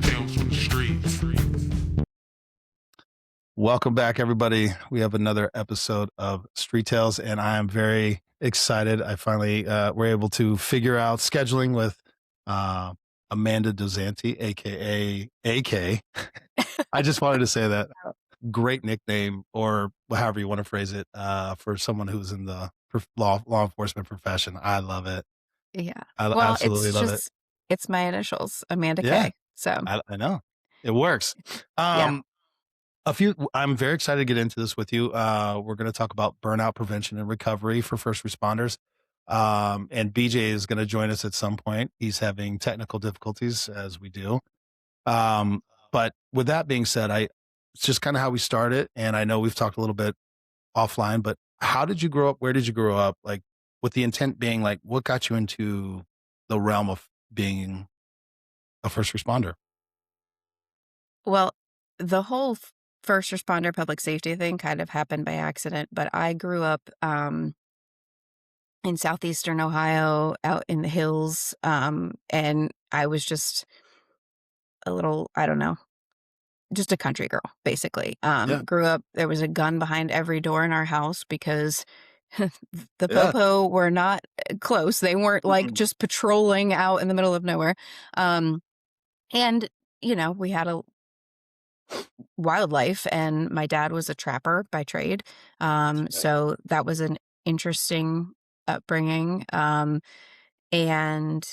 Films from the streets. Welcome back, everybody. We have another episode of Street Tales, and I am very excited. I finally were able to figure out scheduling with Amanda Dozanti, aka AK. I just wanted to say that. Great nickname, or however you want to phrase it, for someone who's in the law enforcement profession. I love it. Yeah. I Well, absolutely it's love it. just, it's my initials, Amanda Yeah. K. So, I know it works. yeah. I'm very excited to get into this with you. We're going to talk about burnout prevention and recovery for first responders. And BJ is going to join us at some point. He's having technical difficulties, as we do. But with that being said, it's just kind of how we started. And I know we've talked a little bit offline, but how did you grow up? Where did you grow up? Like, with the intent being like, what got you into the realm of being a first responder? Well, the whole first responder public safety thing kind of happened by accident, but I grew up in southeastern Ohio, out in the hills, and I was just a little, I don't know, just a country girl, basically. Grew up, there was a gun behind every door in our house because the popo were not close. They weren't like just patrolling out in the middle of nowhere. And, you know, we had a wildlife, and my dad was a trapper by trade. So that was an interesting upbringing. And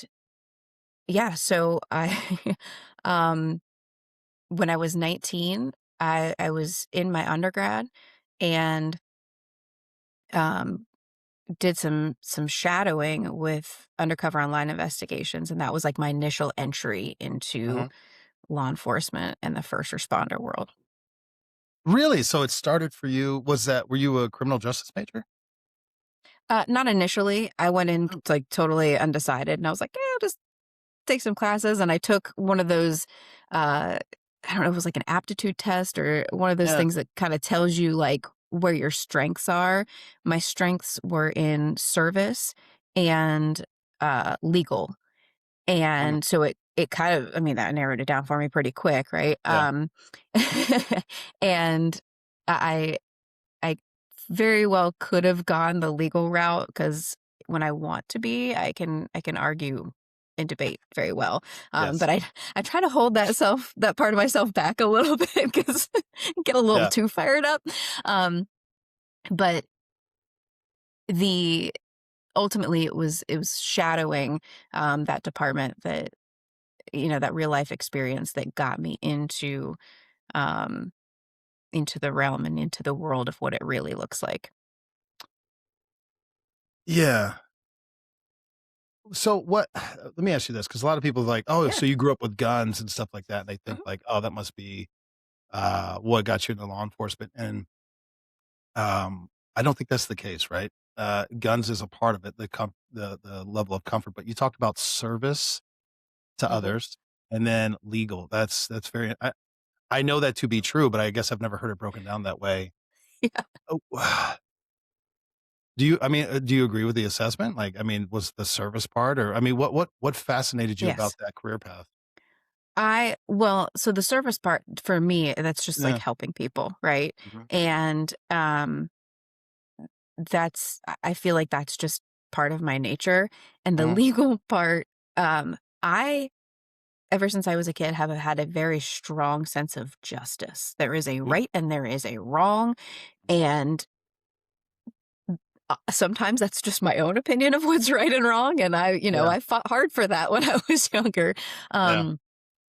yeah, so I, when I was 19, I was in my undergrad and did some shadowing with undercover online investigations, and that was like my initial entry into law enforcement and the first responder world. Really? So it started for you. Were you a criminal justice major? Not initially. I went in like totally undecided, and I was like, yeah, I'll just take some classes. And I took one of those, I don't know, it was like an aptitude test or one of those things that kind of tells you like where your strengths are. My strengths were in service and legal. And so it kind of, I mean, that narrowed it down for me pretty quick, right? Yeah. And I very well could have gone the legal route, because when I want to be, I can argue and debate very well. But I try to hold that part of myself back a little bit, because I get a little too fired up. But ultimately it was shadowing that department, that, you know, that real life experience that got me into the realm and into the world of what it really looks like. Yeah. So let me ask you this, because a lot of people are like, oh, so you grew up with guns and stuff like that. And they think like, oh, that must be what got you into law enforcement. And I don't think that's the case, right? Guns is a part of it, the level of comfort. But you talked about service to others, and then legal. That's very. I know that to be true, but I guess I've never heard it broken down that way. Yeah. Oh, do you agree with the assessment? Like, I mean, was the service part, or, I mean, what fascinated you about that career path? So the service part for me, that's just like helping people, right? And I feel like that's just part of my nature. And the legal part, ever since I was a kid, have had a very strong sense of justice. There is a right and there is a wrong. And sometimes that's just my own opinion of what's right and wrong. And I fought hard for that when I was younger.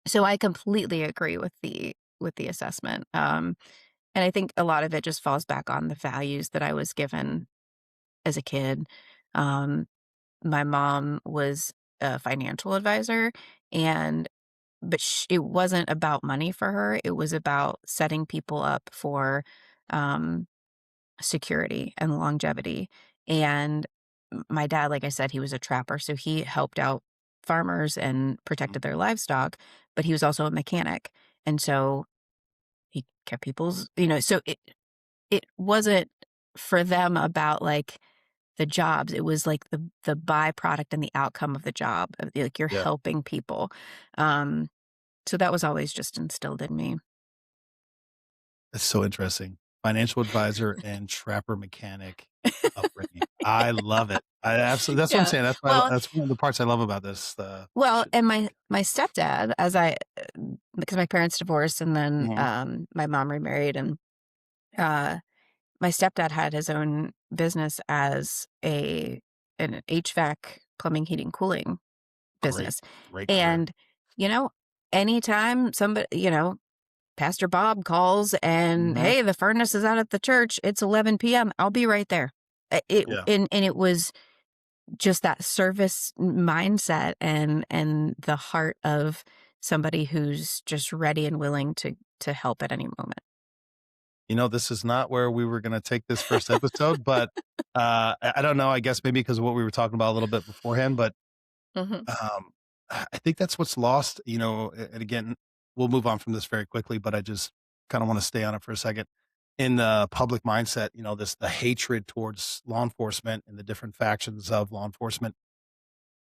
So I completely agree with the assessment. And I think a lot of it just falls back on the values that I was given as a kid. My mom was a financial advisor, but it wasn't about money for her. It was about setting people up for security and longevity. And my dad, like I said, he was a trapper, so he helped out farmers and protected their livestock, but he was also a mechanic. And so he kept people's, so it wasn't for them about like the jobs. It was like the byproduct and the outcome of the job. Like you're Yeah. helping people. So that was always just instilled in me. That's so interesting. Financial advisor and trapper mechanic upbringing. I love it. I absolutely. That's what I'm Yeah. saying. Well, That's one of the parts I love about this. and my stepdad, because my parents divorced and then Mhm. my mom remarried, and my stepdad had his own business as an HVAC, plumbing, heating, cooling Great, business. great career. And, you know, anytime somebody, Pastor Bob calls and, Mhm. hey, the furnace is out at the church, it's 11 p.m. I'll be right there. It Yeah. and it was just that service mindset and the heart of somebody who's just ready and willing to help at any moment. This is not where we were going to take this first episode, but I don't know. I guess maybe because of what we were talking about a little bit beforehand, but Hmm. I think that's what's lost. And again, we'll move on from this very quickly, but I just kind of want to stay on it for a second. In the public mindset, the hatred towards law enforcement and the different factions of law enforcement,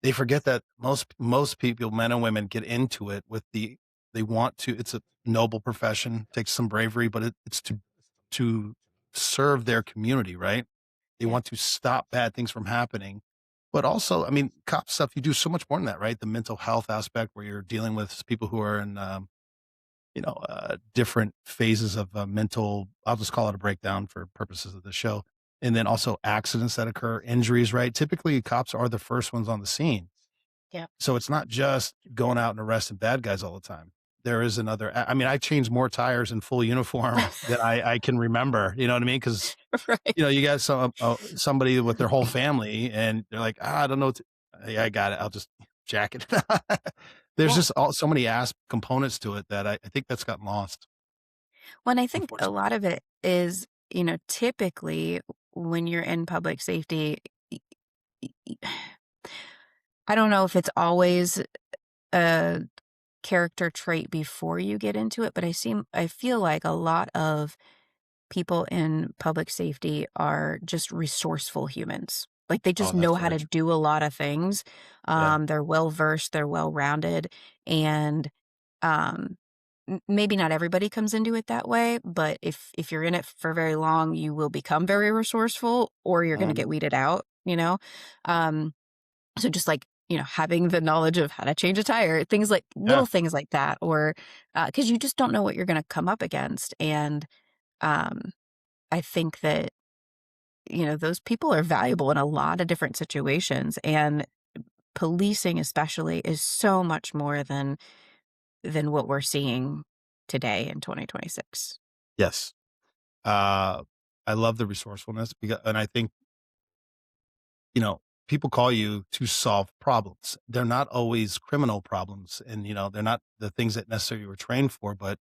they forget that most people, men and women, get into it they want to. It's a noble profession, takes some bravery, but it's to serve their community, right? They Yeah. want to stop bad things from happening. But also, I mean, cop stuff, you do so much more than that, right? The mental health aspect where you're dealing with people who are in, different phases of mental, I'll just call it a breakdown for purposes of the show. And then also accidents that occur, injuries, right? Typically, cops are the first ones on the scene. Yeah. So it's not just going out and arresting bad guys all the time. There is another. I mean, I changed more tires in full uniform than I can remember. You know what I mean? Because Right. you got somebody with their whole family, and they're like, I don't know. Yeah, I got it. I'll just jack it. There's Well, just so many components to it that I think that's gotten lost, when I think a unfortunately. lot of it is, typically when you're in public safety, y- y- I don't know if it's always a character trait before you get into it, but I feel like a lot of people in public safety are just resourceful humans. Like they Oh, just that's know how very to true. do a lot of things. Yeah. They're well versed, they're well rounded, and um, maybe not everybody comes into it that way. But if you're in it for very long, you will become very resourceful, or you're going to Mhm. get weeded out. Um, so just like having the knowledge of how to change a tire, things like Yeah. little things like that, or because you just don't know what you're going to come up against, and um, I think that, those people are valuable in a lot of different situations. And policing especially is so much more than what we're seeing today in 2026. Yes. Uh, I love the resourcefulness and I think, people call you to solve problems. They're not always criminal problems and, they're not the things that necessarily you were trained for, but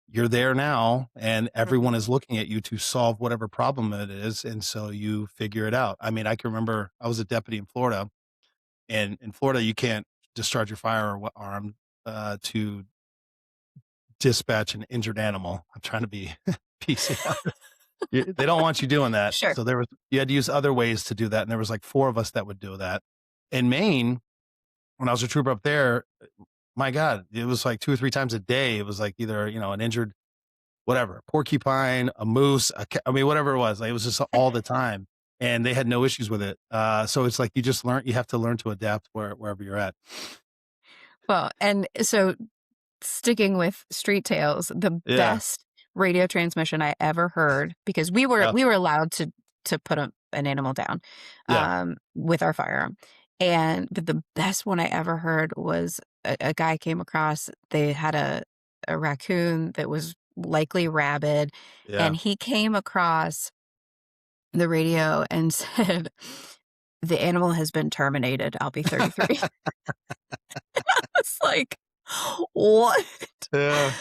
you're there now and everyone Mhm. is looking at you to solve whatever problem it is. And so you figure it out. I mean, I can remember I was a deputy in Florida, and in Florida, you can't discharge your firearm to dispatch an injured animal. I'm trying to be PC. They don't want you doing that. Sure. So you had to use other ways to do that. And there was like 4 of us that would do that. In Maine, when I was a trooper up there, my God, it was like 2 or 3 times a day. It was like either, an injured, whatever, porcupine, a moose, I mean, whatever it was. Like, it was just all the time. And they had no issues with it. So it's like you have to learn to adapt wherever you're at. Well, and so sticking with street tales, the Yeah. best radio transmission I ever heard, because we were Yeah. we were allowed to put an animal down Yeah. with our firearm. But the best one I ever heard was a guy came across, they had a raccoon that was likely rabid, Yeah. and he came across the radio and said, "The animal has been terminated. I'll be 33." It's like, what? Yeah.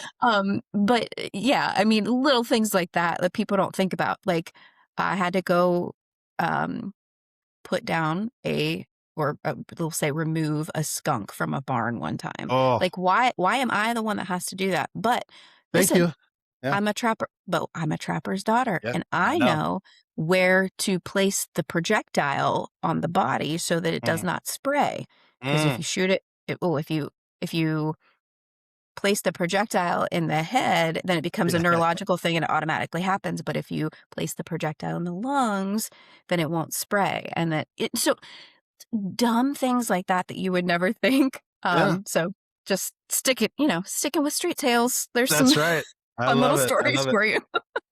But yeah, I mean, little things like that people don't think about. Like, I had to go um, put down we'll say remove a skunk from a barn one time. Oh, Like, why am I the one that has to do that? But thank listen, you. Yeah. I'm a trapper, but I'm a trapper's daughter, Yeah. and I I know. know where to place the projectile on the body so that it does Mm. not spray. Because if Mm. you shoot it, if you place the projectile in the head, then it becomes a Yeah. neurological thing and it automatically happens. But if you place the projectile in the lungs, then it won't spray. And so dumb things like that you would never think. Yeah. So just sticking with street tales. There's some That's right. I fun little love it. I stories love it. for you.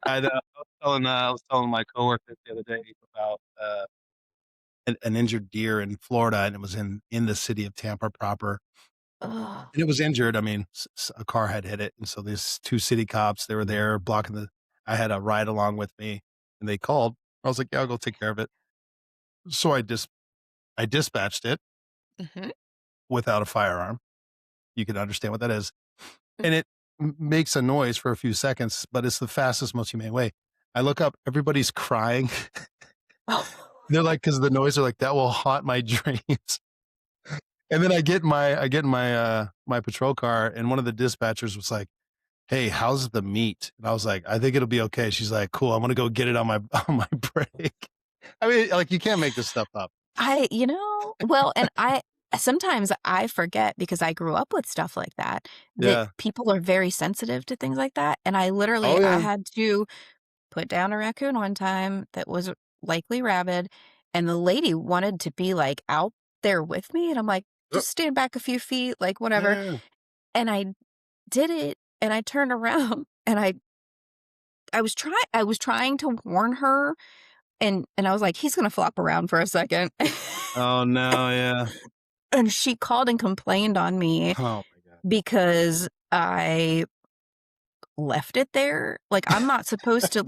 I was telling my coworker the other day about an injured deer in Florida, and it was in the city of Tampa proper. Ugh. And it was injured. I mean, a car had hit it, and so these 2 city cops, they were there blocking I had a ride along with me, and they called. I was like, "Yeah, I'll go take care of it." So I dispatched it Mhm. without a firearm. You can understand what that is. And it makes a noise for a few seconds, but it's the fastest, most humane way. I look up, everybody's crying. Oh. They're like, because the noise, they're like, that will haunt my dreams. And then I get my patrol car, and one of the dispatchers was like, "Hey, how's the meat?" And I was like, "I think it'll be okay." She's like, "Cool, I'm gonna go get it on my on my break." I mean, like, you can't make this stuff up. Well, and sometimes I forget because I grew up with stuff like that Yeah. people are very sensitive to things like that. And Oh I yeah. had to put down a raccoon one time that was likely rabid, and the lady wanted to be like out there with me. And I'm like, Uh, just stand back a few feet, like whatever. Yeah. And I did it, and I turned around and I was trying to warn her, and I was like, he's gonna flop around for a second. Oh no. Yeah. And she called and complained on me Oh my god. because I left it there. Like, I'm not supposed to,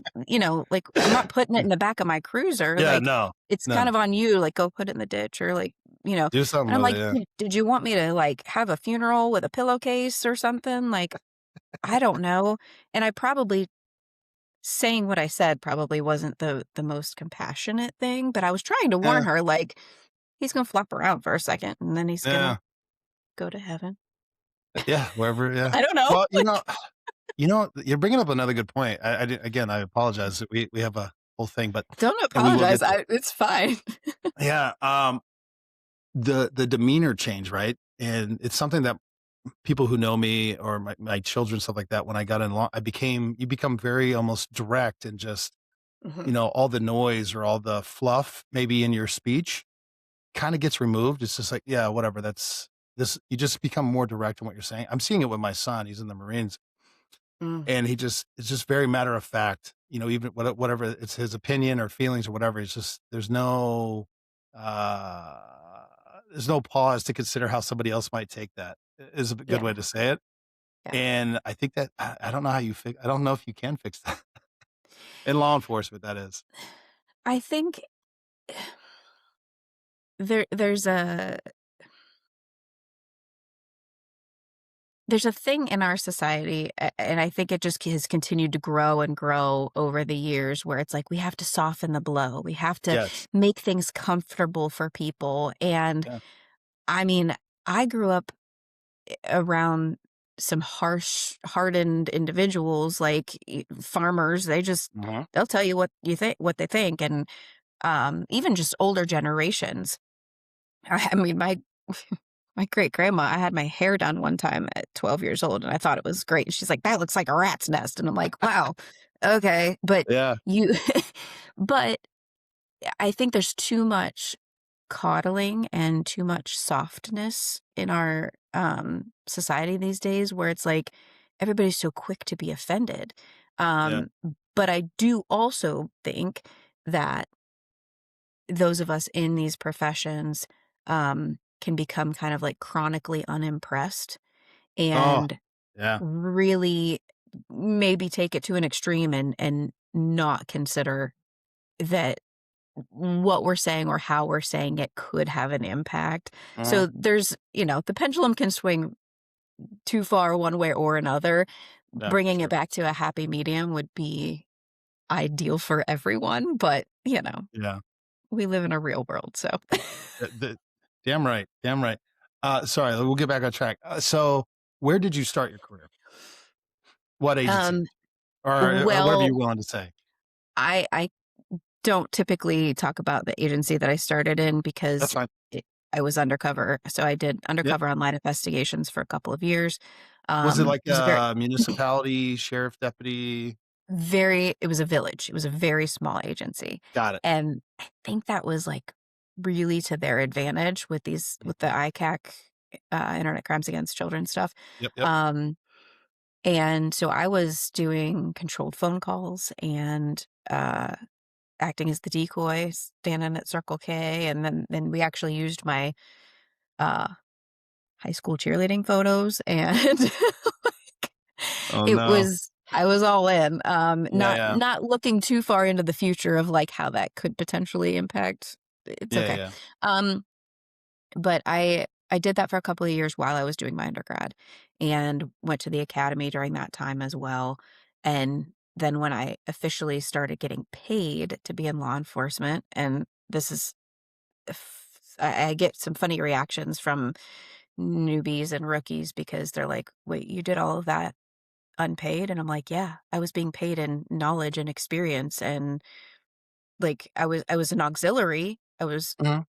like, I'm not putting it in the back of my cruiser. Yeah. Like, No. it's kind No. of on you. Like, go put it in the ditch or, like, Do something and I'm with like, it. Yeah. Did you want me to, like, have a funeral with a pillowcase or something? Like, I don't know. And I probably saying what I said probably wasn't the most compassionate thing, but I was trying to warn Yeah. her, like, he's gonna flop around for a second and then he's gonna Yeah. go to heaven. Yeah. Wherever. Yeah. I don't know. Well, you're bringing up another good point. Again, I apologize that we have a whole thing, but Don't and we will apologize. get to, It's fine. yeah. The demeanor change, right? And it's something that people who know me or my children, stuff like that, when I got in law, you become very almost direct and just, Mhm. all the noise or all the fluff maybe in your speech kind of gets removed. It's just like, yeah, whatever. That's this. You just become more direct in what you're saying. I'm seeing it with my son. He's in the Marines, Mm. and it's just very matter of fact. Even whatever it's his opinion or feelings or whatever. It's just uh, there's no pause to consider how somebody else might take that. Is a good way Yeah. to say it. Yeah. And I think that I don't know how you fix. I don't know if you can fix that in law enforcement. That is, I think there's a thing in our society, and I think it just has continued to grow and grow over the years, where it's like we have to soften the blow. We have to yes, make things comfortable for people. And yeah, I mean, I grew up around some harsh, hardened individuals, like farmers. uh-huh. They'll tell you what they think, and even just older generations. I mean, my great grandma, I had my hair done one time at 12 years old, and I thought it was great. She's like, "That looks like a rat's nest," and I'm like, "Wow, okay." But Yeah, you, but I think there's too much coddling and too much softness in our society these days, where it's like everybody's so quick to be offended. yeah, Um, but I do also think that those of us in these professions can become kind of like chronically unimpressed oh, and yeah, really maybe take it to an extreme and not consider that what we're saying or how we're saying it could have an impact. uh-huh. So there's, the pendulum can swing too far one way or another. Yeah, for Bringing it sure. back to a happy medium would be ideal for everyone, but Yeah, we live in a real world, so. damn right, damn right. Sorry, we'll get back on track. So, where did you start your career? What agency? Um, or whatever Well, you're willing to say. I don't typically talk about the agency that I started in That's because fine. I was undercover. So I did Yep. undercover online investigations for a couple of years. Was it like It was a very a municipality, sheriff, deputy? it was a village. It was a very small agency. Got it. And I think that was like really to their advantage with Mm. with the ICAC, Internet Crimes Against Children stuff. Yep, yep. Um, and so I was doing controlled phone calls and acting as the decoy, standing at Circle K, and then we actually used my uh, high school cheerleading photos, and Oh, no. I was all in. Yeah, yeah. Not looking too far into the future of like how that could potentially impact. It's Yeah, okay. yeah. Um, but I did that for a couple of years while I was doing my undergrad, and went to the academy during that time as well. And then when I officially started getting paid to be in law enforcement, and this is I get some funny reactions from newbies and rookies because they're like, "Wait, you did all of that unpaid?" And I'm like, "Yeah, I was being paid in knowledge and experience, and like I was an auxiliary. I was Mhm.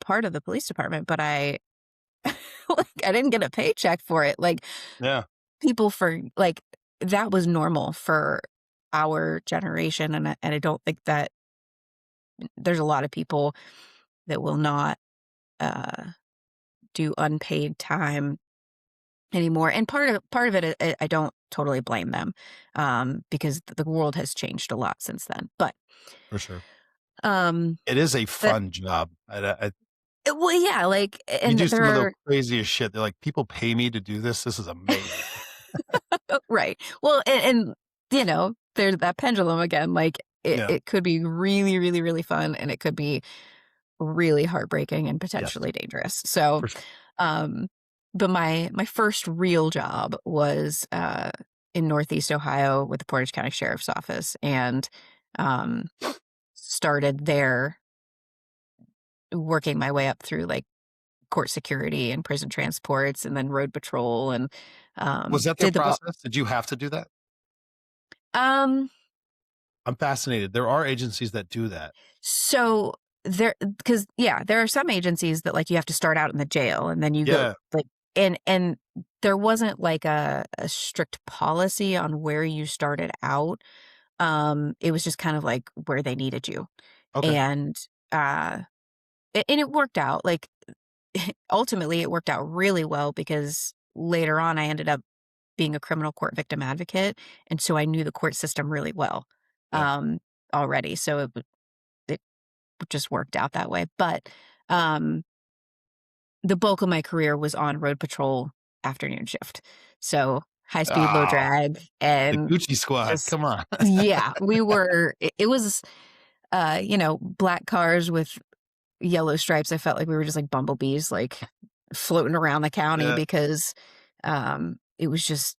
part of the police department, but I like I didn't get a paycheck for it." Like Yeah. people for like that was normal for our generation, and I don't think that there's a lot of people that will not uh do unpaid time anymore. And part of it, I don't totally blame them, because the world has changed a lot since then. But For sure. um, It is a the fun job. well, yeah, like, You and do there some of the are craziest shit. They're like, "People pay me to do this? This is amazing." right. Well, and there's that pendulum again. Like Yeah. it could be really, really, really fun, and it could be really heartbreaking and Yes. potentially dangerous. So, For sure. um, but my first real job was in Northeast Ohio with the Portage County Sheriff's Office, and um, started there working my way up through like court security and prison transports, and then road patrol, and Was that their did the process? Did you have to do that? um I'm fascinated. There are agencies that do that. so there because yeah, there are some agencies that like you have to start out in the jail and then you go Yeah. like and there wasn't like a strict policy on where you started out. It was just kind of like where they needed you. Okay. And and it worked out. Like ultimately it worked out really well because later on I ended up being a criminal court victim advocate, and so I knew the court system really well Yeah. um already. So it just worked out that way. But um the bulk of my career was on road patrol afternoon shift. So high speed, low Ah, drag, the and Gucci squad. just Come on. yeah, it was black cars with yellow stripes. I felt like we were just like bumblebees, like floating around the county Yeah. because it was just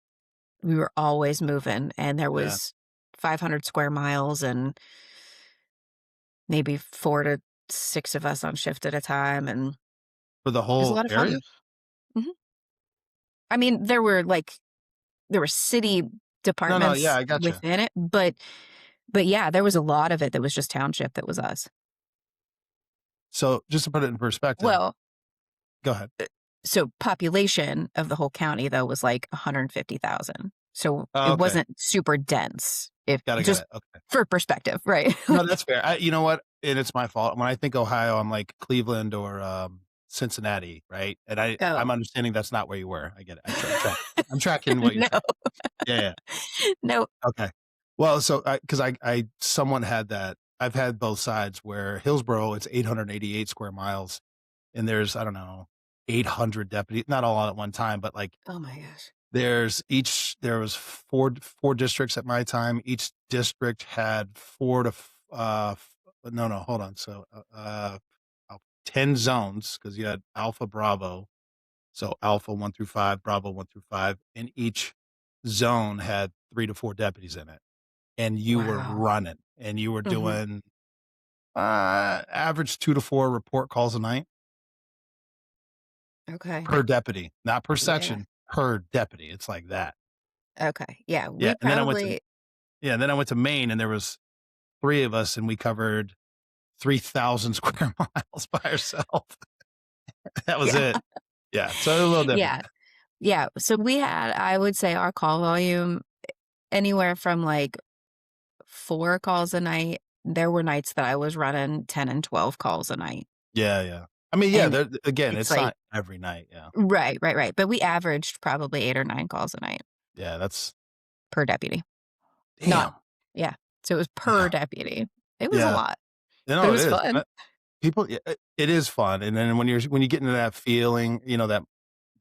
we were always moving, and there Yeah. was 500 square miles and maybe 4 to 6 of us on shift at a time, and it For the was a whole lot of area? fun. Mhm. I mean, there were city No, no. Yeah, departments I gotcha. within it, but yeah, there was a lot of it that was just township that was us. So just to put it in perspective, Well, go ahead. so population of the whole county though was like 150,000. So Oh, it okay. wasn't super dense if Got just it. Okay. for perspective, right? No, that's fair. You know what? And it's my fault. When I think Ohio, I'm like Cleveland or Cincinnati, right? And I'm Oh. understanding that's not where you were. I get it. I'm tracking what you're No. saying. Yeah, yeah. No. Okay. Well, so because I someone had that. I've had both sides where Hillsborough, it's 888 square miles, and there's I don't know 800 deputies, not all at one time, but like Oh my gosh. there was four districts at my time. Each district had no, hold on. So, 10 zones because you had Alpha Bravo. So Alpha 1 through 5, Bravo 1 through 5, and each zone had 3 to 4 deputies in it. And you were Wow. running and you were Mhm. doing, average 2 to 4 report calls a night Okay. per deputy, not per Yeah. section, per deputy. It's like that. Okay. Yeah, Yeah. we And then I went to probably Yeah. Then I went to Maine and there was 3 of us and we covered 3,000 square miles by ourselves. That was Yeah. it. Yeah. So a little different. Yeah. Yeah. So we had, I would say our call volume anywhere from like 4 calls a night. There were nights that I was running 10 and 12 calls a night. Yeah. Yeah. I mean, yeah, And there, again, it's it's like, not every night. Yeah. right, right, right. But we averaged probably 8 or 9 calls a night Yeah. That's per deputy. Not, damn. yeah. So it was per Yeah. deputy. It was a Yeah. lot, but it No, it was is. fun. People, yeah, it is fun. And then when you get into that feeling, that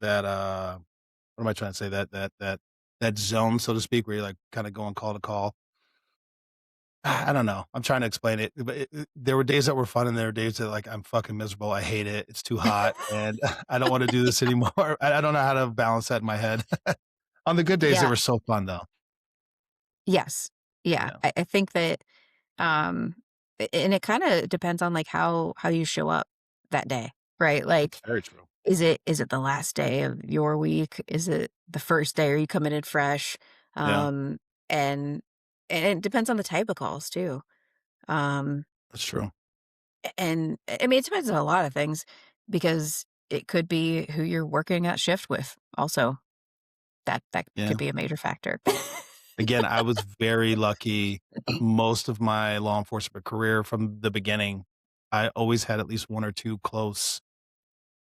what am I trying to say? That zone, so to speak, where you're like kind of going call to call. I don't know. I'm trying to explain it, but there were days that were fun, and there were days that like I'm fucking miserable. I hate it. It's too hot, and I don't want to do this anymore. I don't know how to balance that in my head. On the good days, they Yeah. were so fun, though. Yes. Yeah. Yeah, I think that, um, and it kind of depends on like how you show up that day, right? Like, very true. is it the last day of your week? Is it the first day? Are you coming in fresh? Yeah, Um, and and it depends on the type of calls too. Um, that's true. and I mean, it depends on a lot of things because it could be who you're working at shift with. Also, that Yeah. could be a major factor. Again, I was very lucky. Most of my law enforcement career from the beginning, I always had at least 1 or 2 close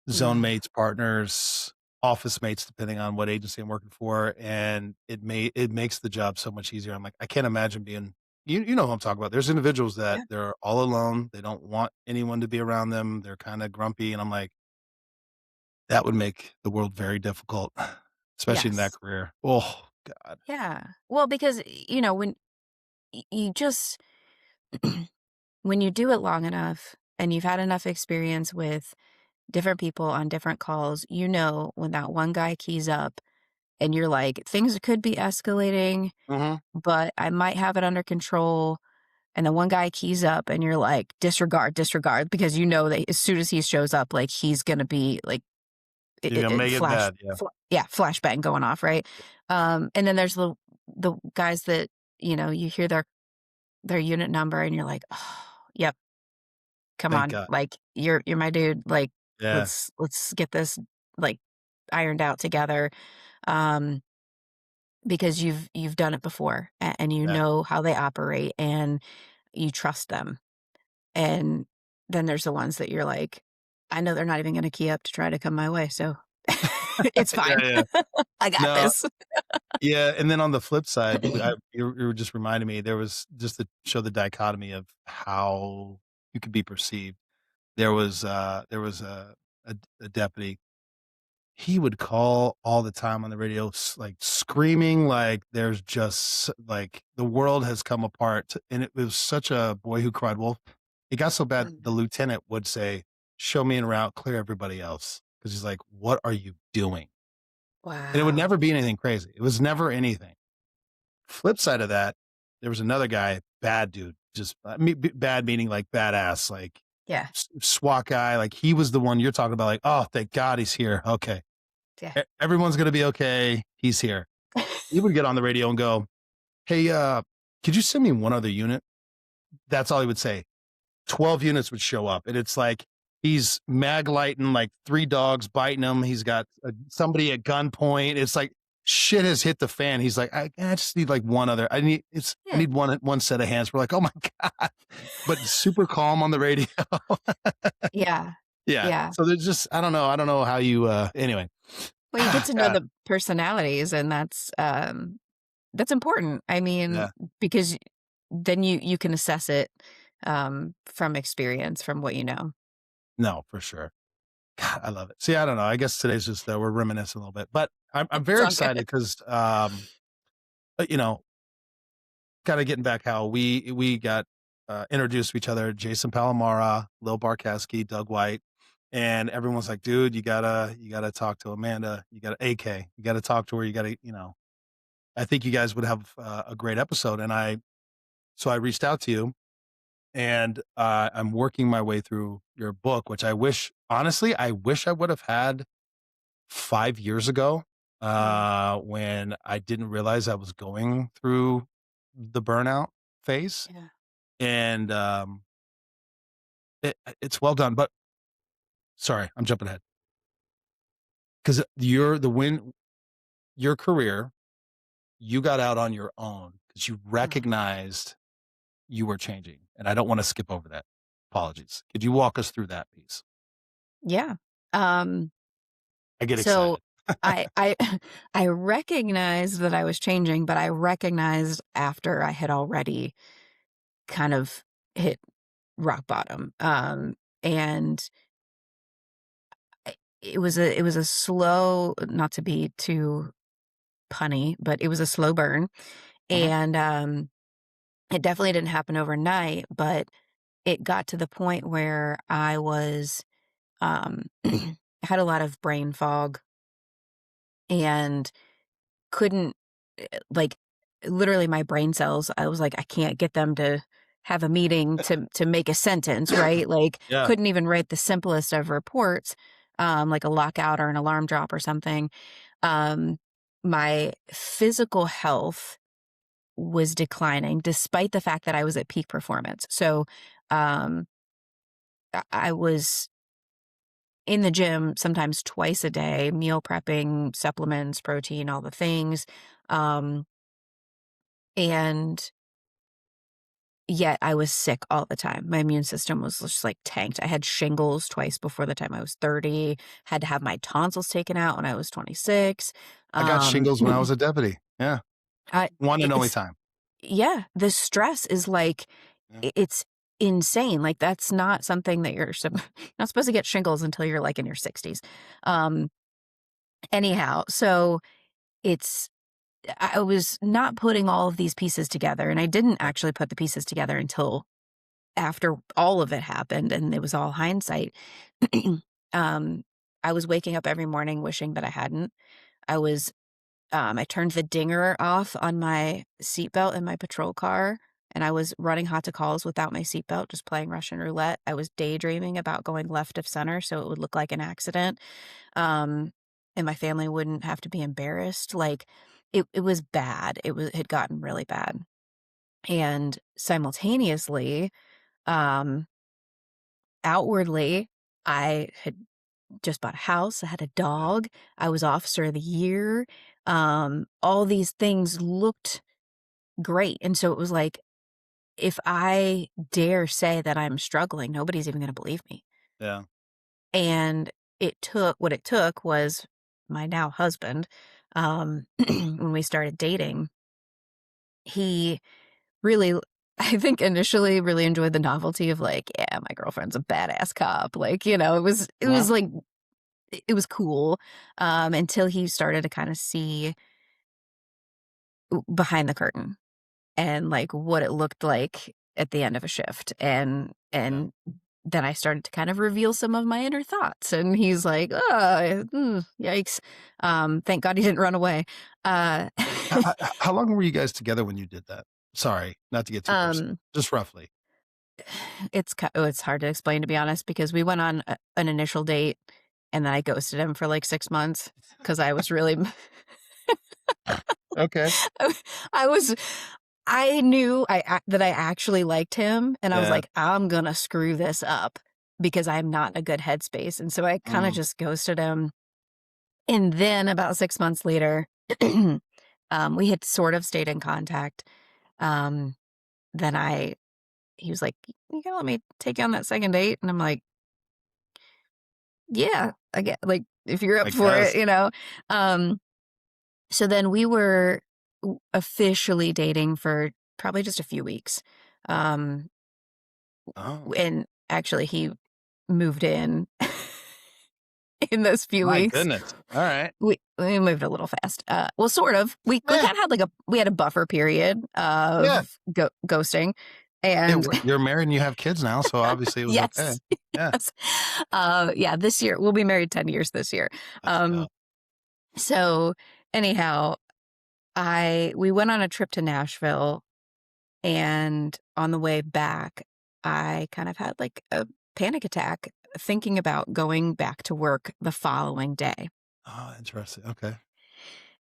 zone Mm, mates, partners, office mates, depending on what agency I'm working for, and it makes the job so much easier. I'm like, I can't imagine being you know who I'm talking about. There's individuals that yeah. they're all alone. They don't want anyone to be around them. They're kind of grumpy, and I'm like, that would make the world very difficult, especially in that Yes. career. Oh God. Yeah. Well, because when you just when you do it long enough and you've had enough experience with different people on different calls, when that one guy keys up and you're like, things could be escalating, Hmm. but I might have it under control. And the one guy keys up and you're like, disregard, disregard, because you know that as soon as he shows up, like he's going to be like, You're gonna make it bad. Yeah. yeah, flashbang going off. Right. And then there's the guys that, you hear their unit number and you're like, oh, yep, come Thank on. God. Like you're my dude. Like, Yeah. let's get this like ironed out together. Um, because you've done it before and you Yeah. know how they operate and you trust them. And then there's the ones that you're like, I know they're not even going to key up to try to come my way. So it's Yeah. fine. Yeah. I got No. this. Yeah, and then on the flip side, you were just reminding me, there was just to show the dichotomy of how you could be perceived. There was a deputy. He would call all the time on the radio, like screaming, like there's just like the world has come apart. And it was such a boy who cried wolf. It got so bad, the Mm. lieutenant would say, "Show me en route, clear everybody else," because he's like, "What are you doing?" And it would Wow. never be anything crazy. It was never anything. Flip side of that, there was another guy, bad dude, just bad meaning like badass, like Yeah. SWAT guy. Like he was the one you're talking about. Like, oh, thank God he's here. Okay, Yeah. everyone's gonna be okay. He's here. He would get on the radio and go, "Hey, could you send me one other unit?" That's all he would say. 12 units would show up, and it's like he's mag lighting like 3 dogs biting him. He's got somebody at gunpoint. It's like shit has hit the fan. He's like, I just need like one other. I Yeah. need one set of hands. We're like, oh my God, but super calm on the radio. Yeah. Yeah. Yeah. So there's just I don't know how you. Anyway. Well, you get to know God. the personalities and that's important. I mean, Yeah. because then you can assess it from experience, from what you know. No, for sure. God, I love it. See, I don't know. I guess today's just we're reminiscing a little bit, but I'm It's very all good. excited because you know, kind of getting back how we got introduced to each other, Jason Palomara, Lil Barkowski, Doug White, and everyone's like, dude, you gotta talk to Amanda, you gotta AK, you gotta talk to her, you gotta, I think you guys would have a great episode. And I reached out to you, and I'm working my way through your book, which honestly, I wish I would have had 5 years ago, Mm. when I didn't realize I was going through the burnout phase, Yeah. and it's well done. But sorry, I'm jumping ahead because your career, you got out on your own because you Mhm. recognized you were changing, and I don't want to skip over that. Apologies. Could you walk us through that piece? Yeah. Um, I get so excited. I I recognized that I was changing, but I recognized after I had already kind of hit rock bottom. And it was a slow, not to be too punny, but it was a slow burn. Mhm. And it definitely didn't happen overnight, but it got to the point where I was I had a lot of brain fog and couldn't like literally my brain cells, I was like, I can't get them to have a meeting to make a sentence, right? Like Yeah, couldn't even write the simplest of reports, like a lockout or an alarm drop or something. Um, my physical health was declining despite the fact that I was at peak performance. So um, I was in the gym sometimes twice a day, meal prepping, supplements, protein, all the things. Um, and yet I was sick all the time. My immune system was just like tanked. I had shingles twice before the time I was 30, had to have my tonsils taken out when I was 26. I got Um, shingles when I was a deputy. Yeah, I, one and only it's, time. yeah, the stress is like, Yeah. it's insane. Like that's not something that you're not supposed to get shingles until you're like in your 60s. Um, anyhow, so it's, I was not putting all of these pieces together, and I didn't Yeah. actually put the pieces together until after all of it happened, and it was all hindsight. um, I was waking up every morning wishing that I hadn't. I was I turned the dinger off on my seatbelt in my patrol car, and I was running hot to calls without my seatbelt, just playing Russian roulette. I was daydreaming about going left of center so it would look like an accident. Um, and my family wouldn't have to be embarrassed. Like it was bad. It had gotten really bad. And simultaneously, um, outwardly, I had just bought a house, I had a Yeah. dog, I was officer of the year. All these things looked great. And so it was like, if I dare say that I'm struggling, nobody's even going to believe me. Yeah. And what it took was my now husband, when we started dating, he really, I think initially really enjoyed the novelty of like, yeah, my girlfriend's a badass cop. Like, it Uh-huh. was like, it was cool, until he started to kind of see behind the curtain and like what it looked like at the end of a shift. Yeah. And then I started to kind of reveal some of my inner thoughts. And he's like, oh, yikes. Thank God he didn't run away. Uh, How long were you guys together when you did that? Sorry, not to get too personal. um, Just roughly. it's hard to explain, to be honest, because we went on an initial date and then I ghosted him for like 6 months because I was really, Okay. I was, I knew that I actually liked him, and I was Yeah. like, I'm gonna screw this up because I'm not in a good headspace. And so I kind of Mm. just ghosted him. And then about 6 months later, we had sort of stayed in contact. Um, then he was like, you gonna let me take you on that second date? And I'm like, yeah, I get, like, if you're up I for guess. it. Um, so then we were officially dating for probably just a few weeks. Um, Oh, and actually he moved in in those few my weeks. goodness. All right. We moved a little fast. Well, sort of. We Yeah. kind of had like we had a buffer period Yeah. of ghosting, Yeah. and You're married and you have kids now, so obviously it was okay. yes, Yeah. yes, yeah. This year we'll be married 10 years this year. Let's Um, go. so anyhow, we went on a trip to Nashville, and on the way back, I kind of had like a panic attack thinking about going back to work the following day. Oh, interesting. Okay.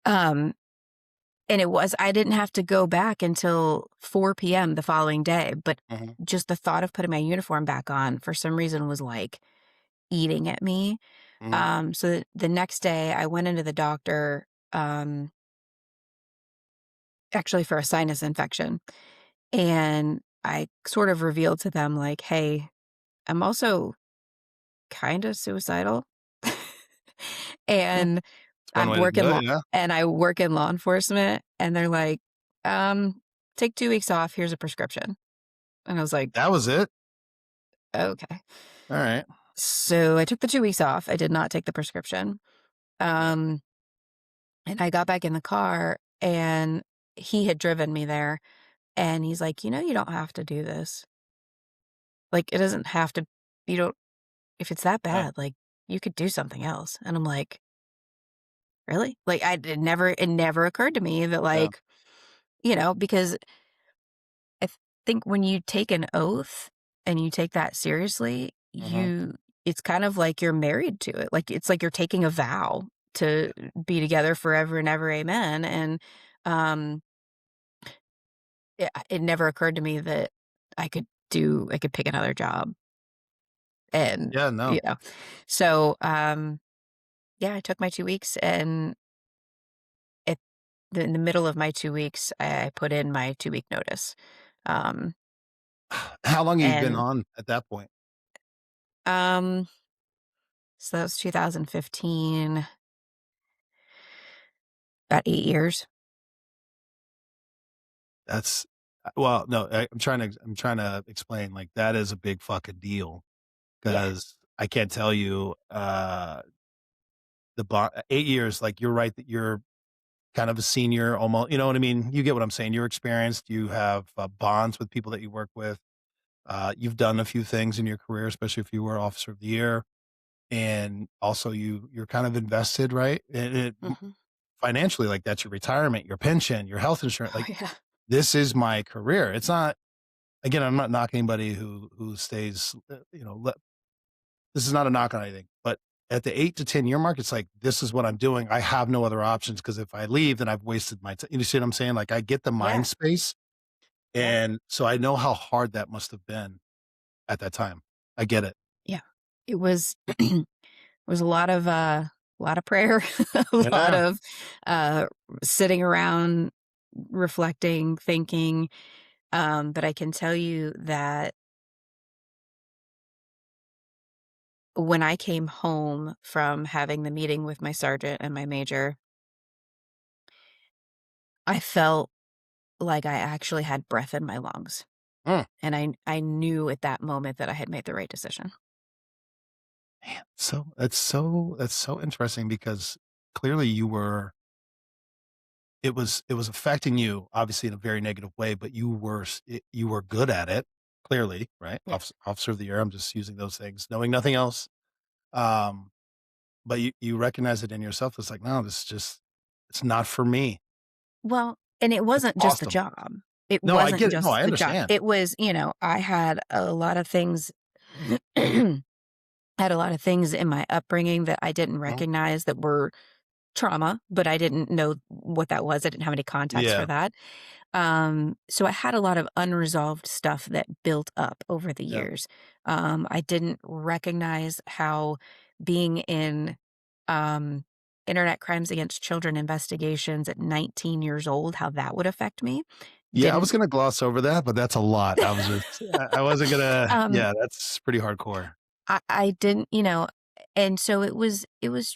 Um, I didn't have to go back until 4 p.m. the following day, but Mhm. just the thought of putting my uniform back on for some reason was like eating at me. Mhm. So the next day I went into the doctor, actually for a sinus infection. And I sort of revealed to them like, hey, I'm also kind of suicidal. Mm. And It's one way to do it, yeah. I work in law enforcement, and they're like, take 2 weeks off, here's a prescription. And I was like, That was it? okay. Alright. So I took the 2 weeks off. I did not take the prescription. Um, and I got back in the car, and he had driven me there, and he's like, you don't have to do this. Like, it doesn't have to, you don't, if it's that Yeah. bad, like, you could do something else. And I'm like, really? Like, it never occurred to me that, Yeah. like, because I think when you take an oath and you take that seriously, Mhm. it's kind of like you're married to it. Like, it's like you're taking a vow to be together forever and ever. Amen. And, um, it never occurred to me that I could pick another job and, Yeah, you no. know, so, yeah, I took my 2 weeks, and at in the middle of my 2 weeks, I put in my 2 week notice. Um, How long have you been and on at that point? um, so that was 2015, about 8 years. That's well, no, I'm trying to explain, like, that is a big fucking deal Yeah. because I can't tell you, the bond 8 years, like, you're right that you're kind of a senior, almost, you know what I mean? You get what I'm saying. You're experienced, you have, bonds with people that you work with, you've done a few things in your career, especially if you were officer of the year, and also you're kind of invested, right? And Mhm. financially, like, that's your retirement, your pension, your health insurance, Oh, like, yeah. this is my career. It's not again, I'm not knocking anybody who stays, this is not a knock on anything, but at the 8 to 10 year mark, it's like, this is what I'm doing. I have no other options because if I leave, then I've wasted my time. You see what I'm saying? Like, I get the mind Yeah. space, Yeah. and so I know how hard that must have been at that time. I get it. Yeah. It was it was a lot of prayer, a lot Yeah. of, uh, sitting around, reflecting, thinking, but I can tell you that when I came home from having the meeting with my sergeant and my major, I felt like I actually had breath in my lungs, Mm. and I knew at that moment that I had made the right decision. Man, that's so interesting because clearly it was affecting you obviously in a very negative way, but you were good at it, clearly, right? Yeah. Officer of the year, I'm just using those things, knowing nothing else. Um, but you recognize it in yourself. It's like, no, this is just it's not for me. Well, and it It's wasn't just the awesome. job. It No, I wasn't get it. No, just I the job. understand. It was, I had a lot of things had a lot of things in my upbringing that I didn't Mhm. recognize that were trauma, but I didn't know what that was. I didn't have any context for Yeah, that. So I had a lot of unresolved stuff that built up over the yeah, years. I didn't recognize how being in um, internet crimes against children investigations at 19 years old, how that would affect me. yeah. I Didn't. was gonna gloss over that, but that's a lot. I wasn't gonna. Um, Yeah, that's pretty hardcore. I didn't, and so it was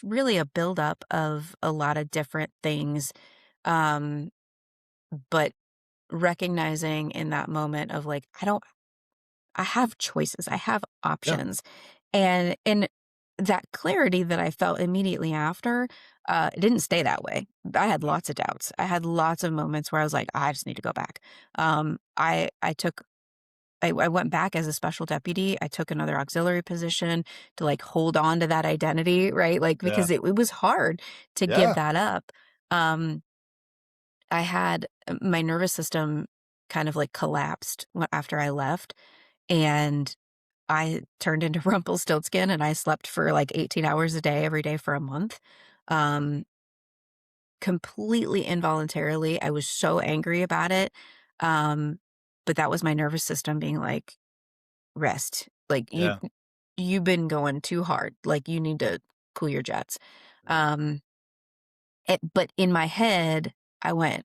really a buildup of a lot of different things. Um, but recognizing in that moment of like, I have choices, I have Yeah, options. And in that clarity that I felt immediately after, it didn't stay that way. I had yeah, lots of doubts. I had lots of moments where I was like, I just need to go back. I went back as a special deputy. I took another auxiliary position to like hold on to that identity, right? Like, yeah, because it was hard to give yeah. that up. Um, I had my nervous system kind of like collapsed after I left, and I turned into Rumpelstiltskin, and I slept for like 18 hours a day every day for a month. Because completely involuntarily. I was so angry about it. Um, but that was my nervous system being like, rest. Like Yeah. you've been going too hard. Like you need to cool your jets. Yeah. Um, but in my head, I went,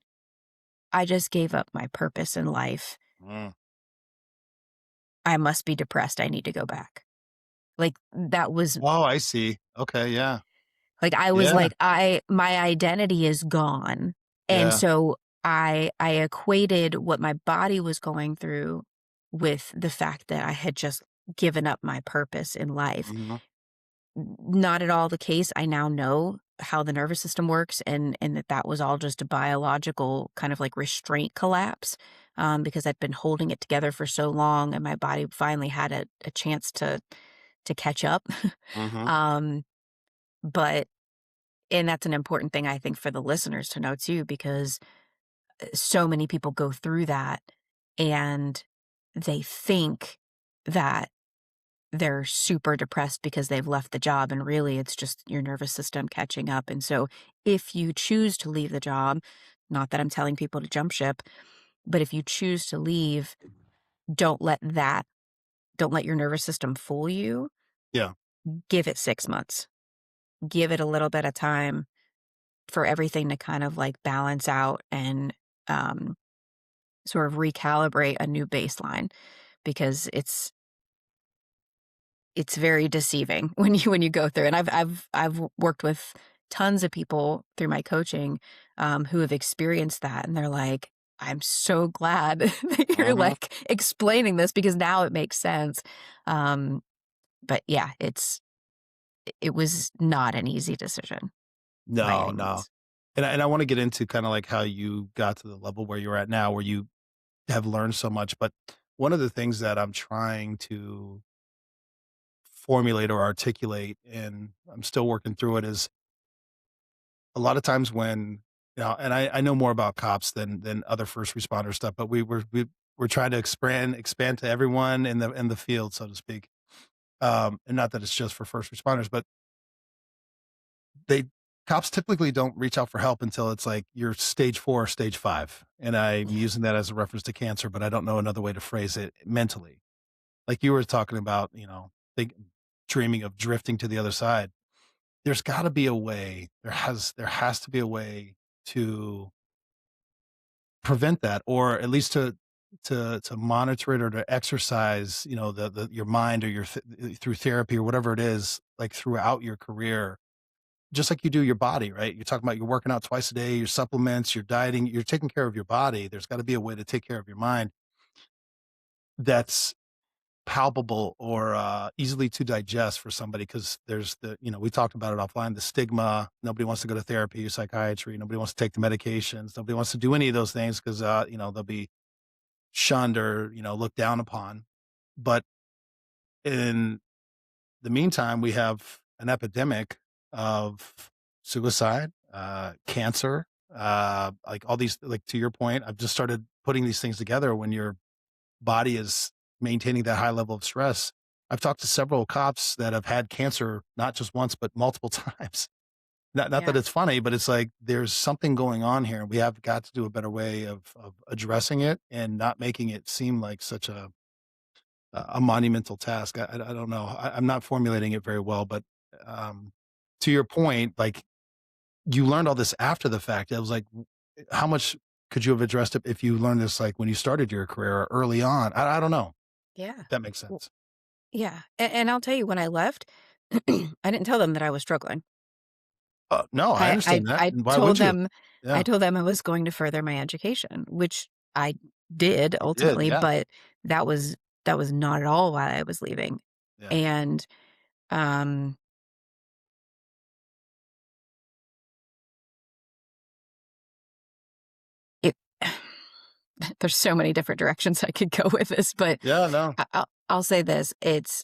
I just gave up my purpose in life. Mm. I must be depressed. I need to go back. Like that was Oh, I see. Okay. Yeah. like I was Yeah. like my identity is gone. And Yeah. so I equated what my body was going through with the fact that I had just given up my purpose in life. Mhm. Not at all the case. I now know how the nervous system works and that was all just a biological kind of like restraint collapse, because I'd been holding it together for so long and my body finally had a chance to catch up. Mhm. um, but and that's an important thing I think for the listeners to know too, because so many people go through that and they think that they're super depressed because they've left the job, and really it's just your nervous system catching up. And so if you choose to leave the job, not that I'm telling people to jump ship, but if you choose to leave, don't let that don't let your nervous system fool you. Yeah. Give it 6 months. Give it a little bit of time for everything to kind of like balance out and um, sort of recalibrate a new baseline, because it's very deceiving when you go through. And I've worked with tons of people through my coaching, who have experienced that, and they're like, I'm so glad that you're Mhm. like explaining this because now it makes sense. Um, but yeah, it was not an easy decision by No, any no. means. And I wanna get into kinda like how you got to the level where you're at now, where you have learned so much, but one of the things that I'm trying to formulate or articulate, and I'm still working through it, is a lot of times when, and I know more about cops than other first responder stuff, but we're trying to expand to everyone in the field, so to speak. And not that it's just for first responders, but they cops typically don't reach out for help until it's like you're stage 4 or stage 5. And I'm Yeah. using that as a reference to cancer, but I don't know another way to phrase it mentally. Like you were talking about, think dreaming of drifting to the other side. There's got to be a way. There has to be a way to prevent that, or at least to monitor it or to exercise, the your mind or through therapy or whatever it is, like throughout your career, just like you do your body, right? You're talking about you're working out twice a day, your supplements, you're dieting, you're taking care of your body. There's got to be a way to take care of your mind that's palpable or easily to digest for somebody, because there's we talked about it offline, the stigma. Nobody wants to go to therapy or psychiatry. Nobody wants to take the medications. Nobody wants to do any of those things because they'll be shunned or looked down upon. But in the meantime, we have an epidemic of suicide, cancer, like all these, like to your point, I've just started putting these things together. When your body is maintaining that high level of stress, I've talked to several cops that have had cancer, not just once, but multiple times. Not that Yeah. it's funny, but it's like there's something going on here. We have got to do a better way of addressing it and not making it seem like such a monumental task. I don't know. I'm not formulating it very well, but um, to your point, like you learned all this after the fact. I was like, how much could you have addressed it if you learned this like when you started your career or early on? I don't know. Yeah. If that makes W- sense. Yeah. And I'll tell you, when I left, I didn't tell them that I was struggling. No, I I I understand that. I And why told would you? them I Yeah, told them I was going to further my education, which I did you did. ultimately, Yeah, but that was that was not at all why I was leaving. yeah, And um it there's so many different directions I could go with this, but yeah. No, I'll say this, it's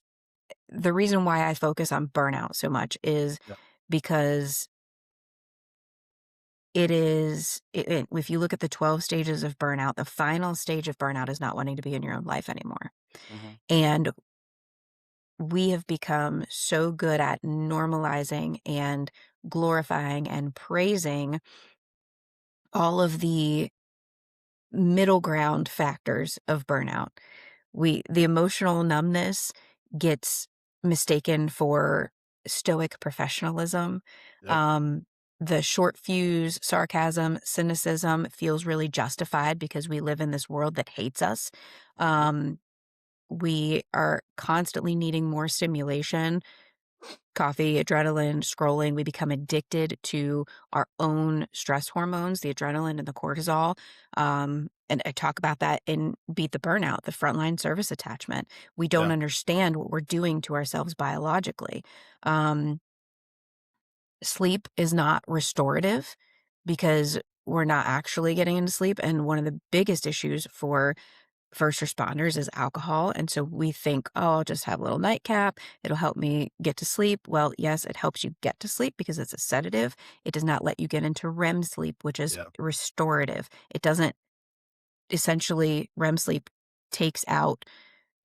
the reason why I focus on burnout so much is yeah, because if you look at the 12 stages of burnout, the final stage of burnout is not wanting to be in your own life anymore. hmm, And we have become so good at normalizing and glorifying and praising all of the middle ground factors of burnout. The emotional numbness gets mistaken for stoic professionalism. Yep. Um, the short fuse sarcasm, cynicism feels really justified because we live in this world that hates us. Yep. Um, we are constantly needing more stimulation, coffee, adrenaline, scrolling. We become addicted to our own stress hormones, the adrenaline and the cortisol. And I talk about that in Beat the Burnout, the frontline service attachment. We don't Yeah. understand what we're doing to ourselves biologically. Um, Sleep is not restorative because we're not actually getting into sleep. And one of the biggest issues for first responders is alcohol. And so we think, oh, I'll just have a little nightcap. It'll help me get to sleep. Well, yes, it helps you get to sleep because it's a sedative. It does not let you get into REM sleep, which is Yeah. restorative. It doesn't essentially, REM sleep takes out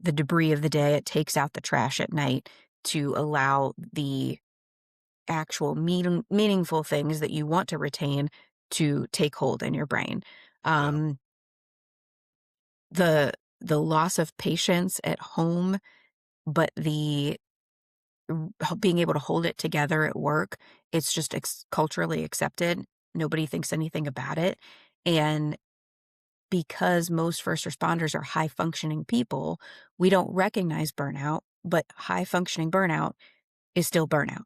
the debris of the day, it takes out the trash at night to allow the actual meaningful things that you want to retain to take hold in your brain. Yeah. Um, the loss of patience at home, but being able to hold it together at work, it's just culturally accepted. Nobody thinks anything about it. And because most first responders are high functioning people, we don't recognize burnout, but high functioning burnout is still burnout.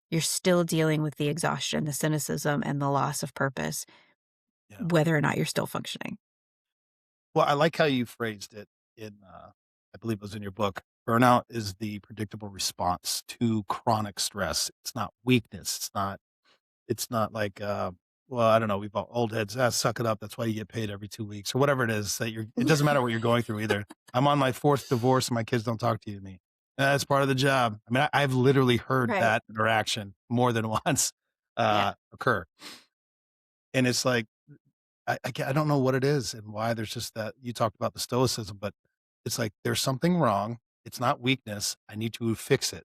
You're still dealing with the exhaustion, the cynicism, and the loss of purpose, Yeah. whether or not you're still functioning. Well, I like how you phrased it in, I believe it was in your book. Burnout is the predictable response to chronic stress. It's not weakness. It's not like, well, I don't know. We've all old heads. Suck it up. That's why you get paid every 2 weeks or whatever it is that it doesn't matter what you're going through either. I'm on my fourth divorce and my kids don't talk to me. That's part of the job. I mean, I've literally heard Right. that interaction more than once, Yeah. occur. And it's like, I don't know what it is and why there's just that you talked about the stoicism, but it's like there's something wrong. It's not weakness. I need to fix it.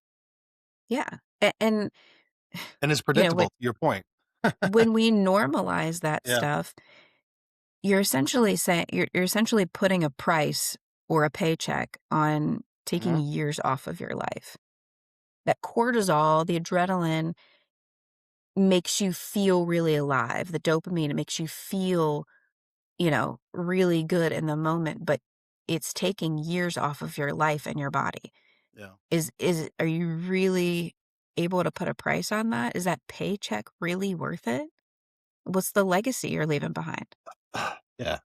Yeah. And, And it's you know, predictable to your point. when we normalize that Yeah. stuff, you're essentially saying you're essentially putting a price or a paycheck on taking Mhm. years off of your life. That cortisol, the adrenaline makes you feel really alive. The dopamine, it makes you feel, really good in the moment, but it's taking years off of your life and your body. Yeah. Are you really able to put a price on that? Is that paycheck really worth it? What's the legacy you're leaving behind? Yeah.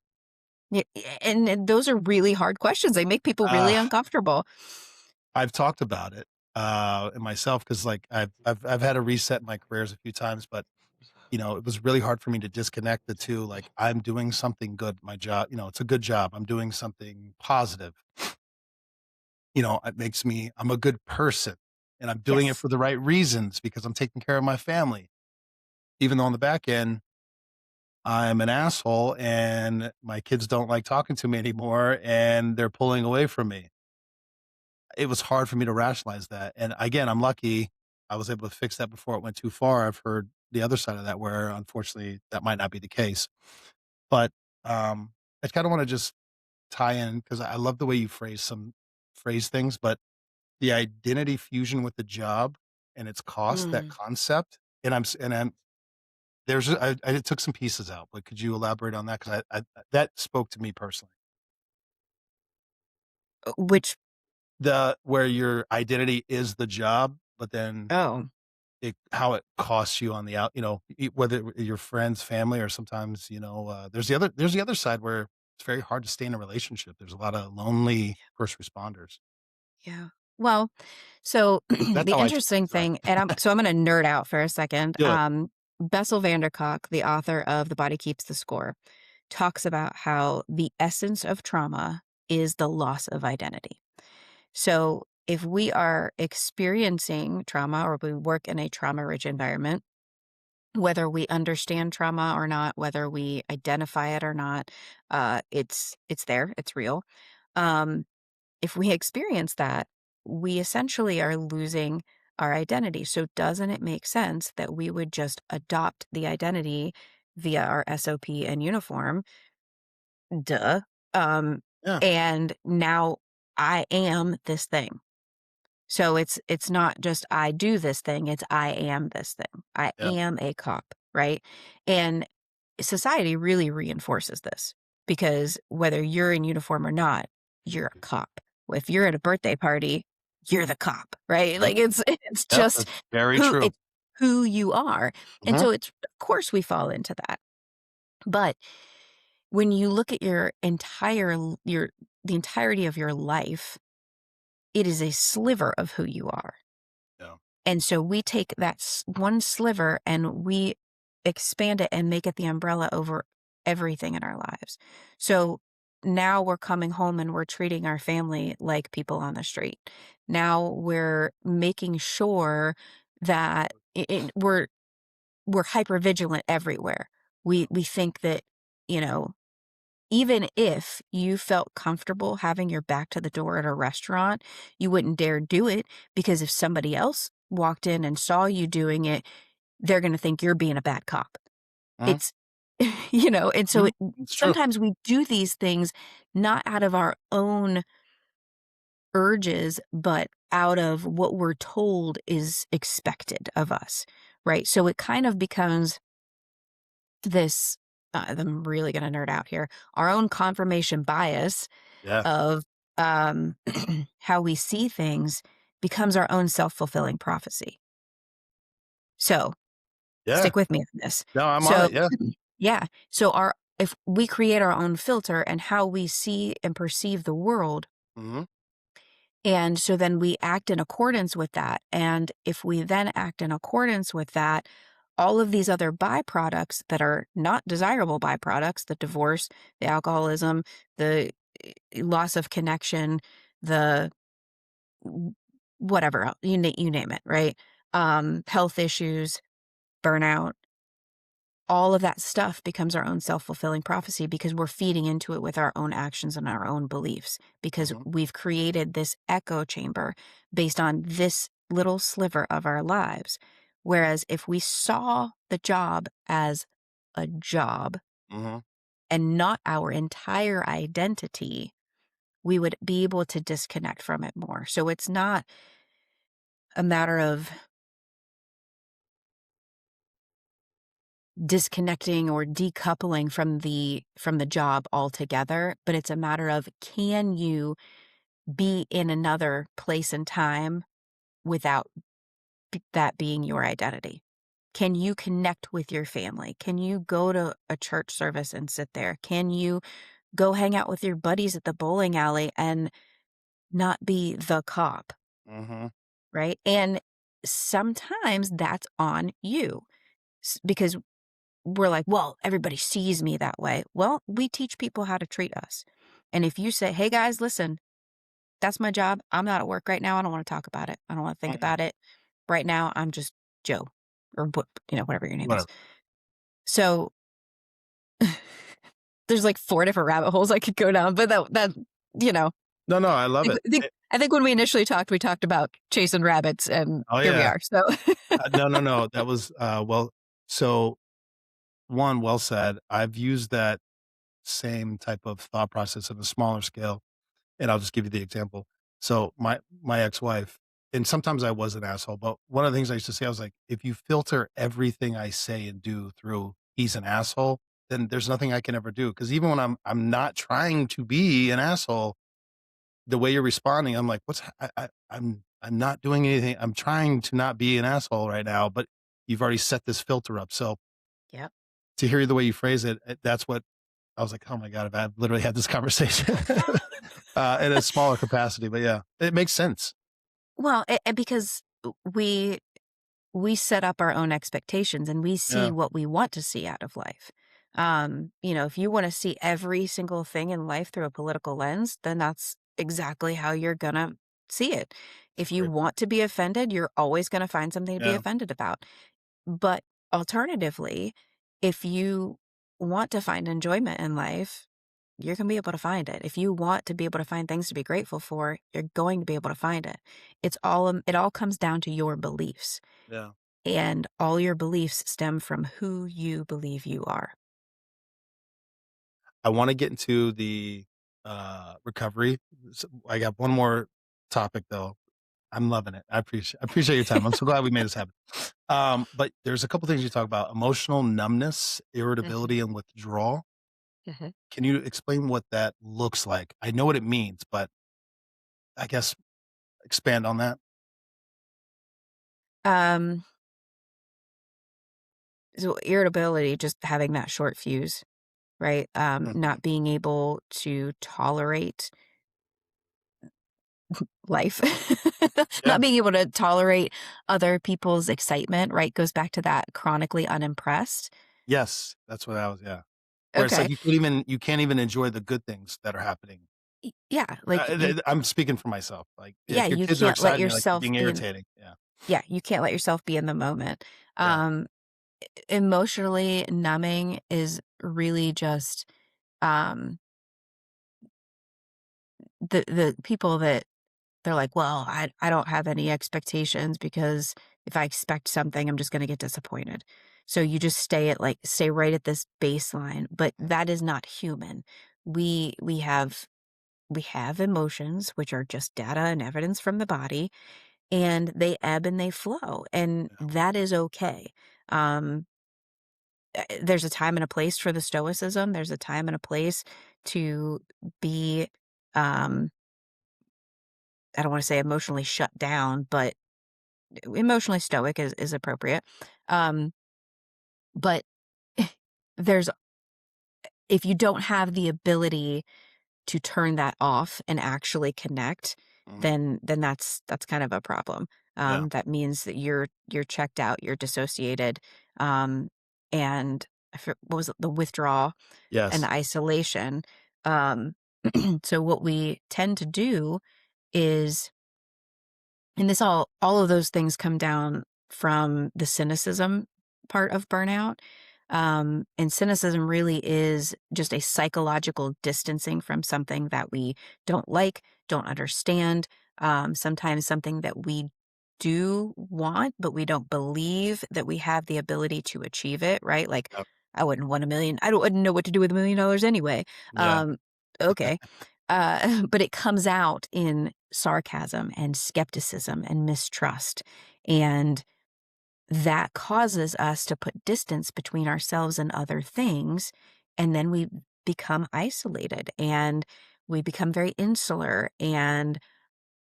Yeah, and those are really hard questions. They make people really Uh, uncomfortable. I've talked about it, and myself because like I've had a reset in my careers a few times, but it was really hard for me to disconnect the two. Like I'm doing something good, at my job, it's a good job. I'm doing something positive. It makes me I'm a good person and I'm doing it Yes. for the right reasons because I'm taking care of my family. Even though on the back end, I'm an asshole and my kids don't like talking to me anymore and they're pulling away from me. It was hard for me to rationalize that. And again, I'm lucky I was able to fix that before it went too far. I've heard the other side of that where unfortunately that might not be the case. But I kind of want to just tie in because I love the way you phrase things, but the identity fusion with the job and its cost, that Mm. concept, and there's I took some pieces out, but could you elaborate on that? Because that spoke to me personally. Which The where your identity is the job, but then oh, how it costs you on the whether your friends, family, or sometimes, there's the other side where it's very hard to stay in a relationship. There's a lot of lonely first responders. yeah. Well, so That's the how I took it. interesting Sorry. thing, and I'm gonna nerd out for a second. Do it. Bessel van der Kolk, the author of The Body Keeps the Score, talks about how the essence of trauma is the loss of identity. So if we are experiencing trauma or we work in a trauma-rich environment, whether we understand trauma or not, whether we identify it or not, it's there, it's real. Um, if we experience that, we essentially are losing our identity. So doesn't it make sense that we would just adopt the identity via our SOP and uniform. Duh. Um, Yeah. and now I am this thing. So it's not just I do this thing, it's I am this thing. I Yeah. am a cop, right? And society really reinforces this because whether you're in uniform or not, you're a cop. If you're at a birthday party, you're the cop, right? Like it's Yep. just That's very true. it's who you are. And Mhm. so it's of course we fall into that. But when you look at the entirety of your life, it is a sliver of who you are. Yeah. And so we take that one sliver and we expand it and make it the umbrella over everything in our lives. So now we're coming home and we're treating our family like people on the street. Now we're making sure that we're hyper vigilant everywhere. We think that, you know, even if you felt comfortable having your back to the door at a restaurant, you wouldn't dare do it because if somebody else walked in and saw you doing it, they're going to think you're being a bad cop. Mhm. It's, you know, and so Mhm. It's true. sometimes we do these things not out of our own urges, but out of what we're told is expected of us, right? So it kind of becomes this. I'm really going to nerd out here. Our own confirmation bias Yeah. of um, how we see things becomes our own self-fulfilling prophecy. So Yeah. stick with me on this. No, I'm on So it. Yeah. yeah. So if we create our own filter and how we see and perceive the world, Mhm. and so then we act in accordance with that. And if we then act in accordance with that, all of these other byproducts that are not desirable byproducts, the divorce, the alcoholism, the loss of connection, the whatever else, you name it, right? Health issues, burnout, all of that stuff becomes our own self-fulfilling prophecy because we're feeding into it with our own actions and our own beliefs because Mhm. we've created this echo chamber based on this little sliver of our lives. Whereas if we saw the job as a job Mhm. and not our entire identity, we would be able to disconnect from it more. So it's not a matter of disconnecting or decoupling from the job altogether, but it's a matter of can you be in another place and time without that being your identity? Can you connect with your family? Can you go to a church service and sit there? Can you go hang out with your buddies at the bowling alley and not be the cop, Mhm. right? And sometimes that's on you because we're like, well, everybody sees me that way. Well, we teach people how to treat us. And if you say, hey guys, listen, that's my job. I'm not at work right now. I don't want to talk about it. I don't want to think Mhm. about it. Right now, I'm just Joe or whatever your name is. Whatever. So there's like 4 different rabbit holes I could go down, but that, you know, No, no, I love it. I think when we initially talked, we talked about chasing rabbits and Oh, here we yeah. are. So No, no, no. That was, well, so well said. I've used that same type of thought process on a smaller scale, and I'll just give you the example. So my ex-wife, and sometimes I was an asshole, but one of the things I used to say, I was like, if you filter everything I say and do through he's an asshole, then there's nothing I can ever do. Because even when I'm not trying to be an asshole, the way you're responding, I'm like, I'm not doing anything. I'm trying to not be an asshole right now, but you've already set this filter up. So yeah. to hear the way you phrase it, that's what I was like, oh my God, I've literally had this conversation in a smaller capacity. But yeah, it makes sense. Well, and because we set up our own expectations and we see Yeah. what we want to see out of life. If you want to see every single thing in life through a political lens, then that's exactly how you're going to see it. If you Great. want to be offended, you're always going to find something to be Yeah. offended about. But alternatively, if you want to find enjoyment in life, you're going to be able to find it. If you want to be able to find things to be grateful for, you're going to be able to find it. It all comes down to your beliefs. Yeah. and all your beliefs stem from who you believe you are. I want to get into the recovery. I got one more topic though. I'm loving it. I appreciate your time. I'm so glad we made this happen. But there's a couple things you talk about: emotional numbness, Mhm, irritability, and withdrawal. mhm. Can you explain what that looks like? I know what it means, but I guess expand on that. Um, so irritability, just having that short fuse, right? Mhm. Not being able to tolerate life, Yeah. not being able to tolerate other people's excitement, right? Goes back to that chronically unimpressed. Yes, that's what I was. Yeah. Where it's like Okay. you can't even enjoy the good things that are happening. Yeah. Like I'm speaking for myself. Like yeah, if your you kids are can't let excited, you're like you're yourself being be in, irritating. Yeah. yeah, you can't let yourself be in the moment. Yeah. Um, Emotionally numbing is really just, um, the people that they're like, "Well, I don't have any expectations because if I expect something, I'm just gonna get disappointed." So you just stay right at this baseline, but that is not human. We have we have emotions, which are just data and evidence from the body, and they ebb and they flow, and Yeah. that is okay. Um, there's a time and a place for the stoicism. There's a time and a place to be, um, I don't want to say emotionally shut down, but emotionally stoic is appropriate. Um, but there's if you don't have the ability to turn that off and actually connect, Mhm. then that's kind of a problem. Yeah. That means that you're checked out, you're dissociated, um, and what was it, the withdrawal and Yes. the isolation. Um, so what we tend to do is, and this all of those things come down from the cynicism part of burnout. And cynicism really is just a psychological distancing from something that we don't like, don't understand, sometimes something that we do want, but we don't believe that we have the ability to achieve it, right? Like, Yep. I wouldn't want a million, wouldn't know what to do with $1 million anyway. Yeah. Um, okay. But it comes out in sarcasm and skepticism and mistrust. And that causes us to put distance between ourselves and other things. And then we become isolated and we become very insular. And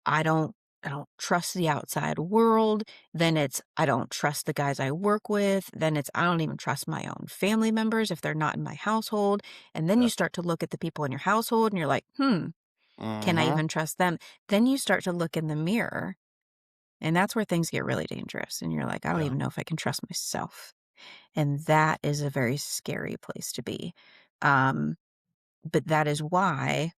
I don't. I don't trust the outside world. Then it's, I don't trust the guys I work with. Then it's, I don't even trust my own family members if they're not in my household. And then Yeah. you start to look at the people in your household and you're like, can I Mhm. even trust them? Then you start to look in the mirror, and that's where things get really dangerous. And you're like, I don't Yeah. even know if I can trust myself. And that is a very scary place to be. Um, but that is why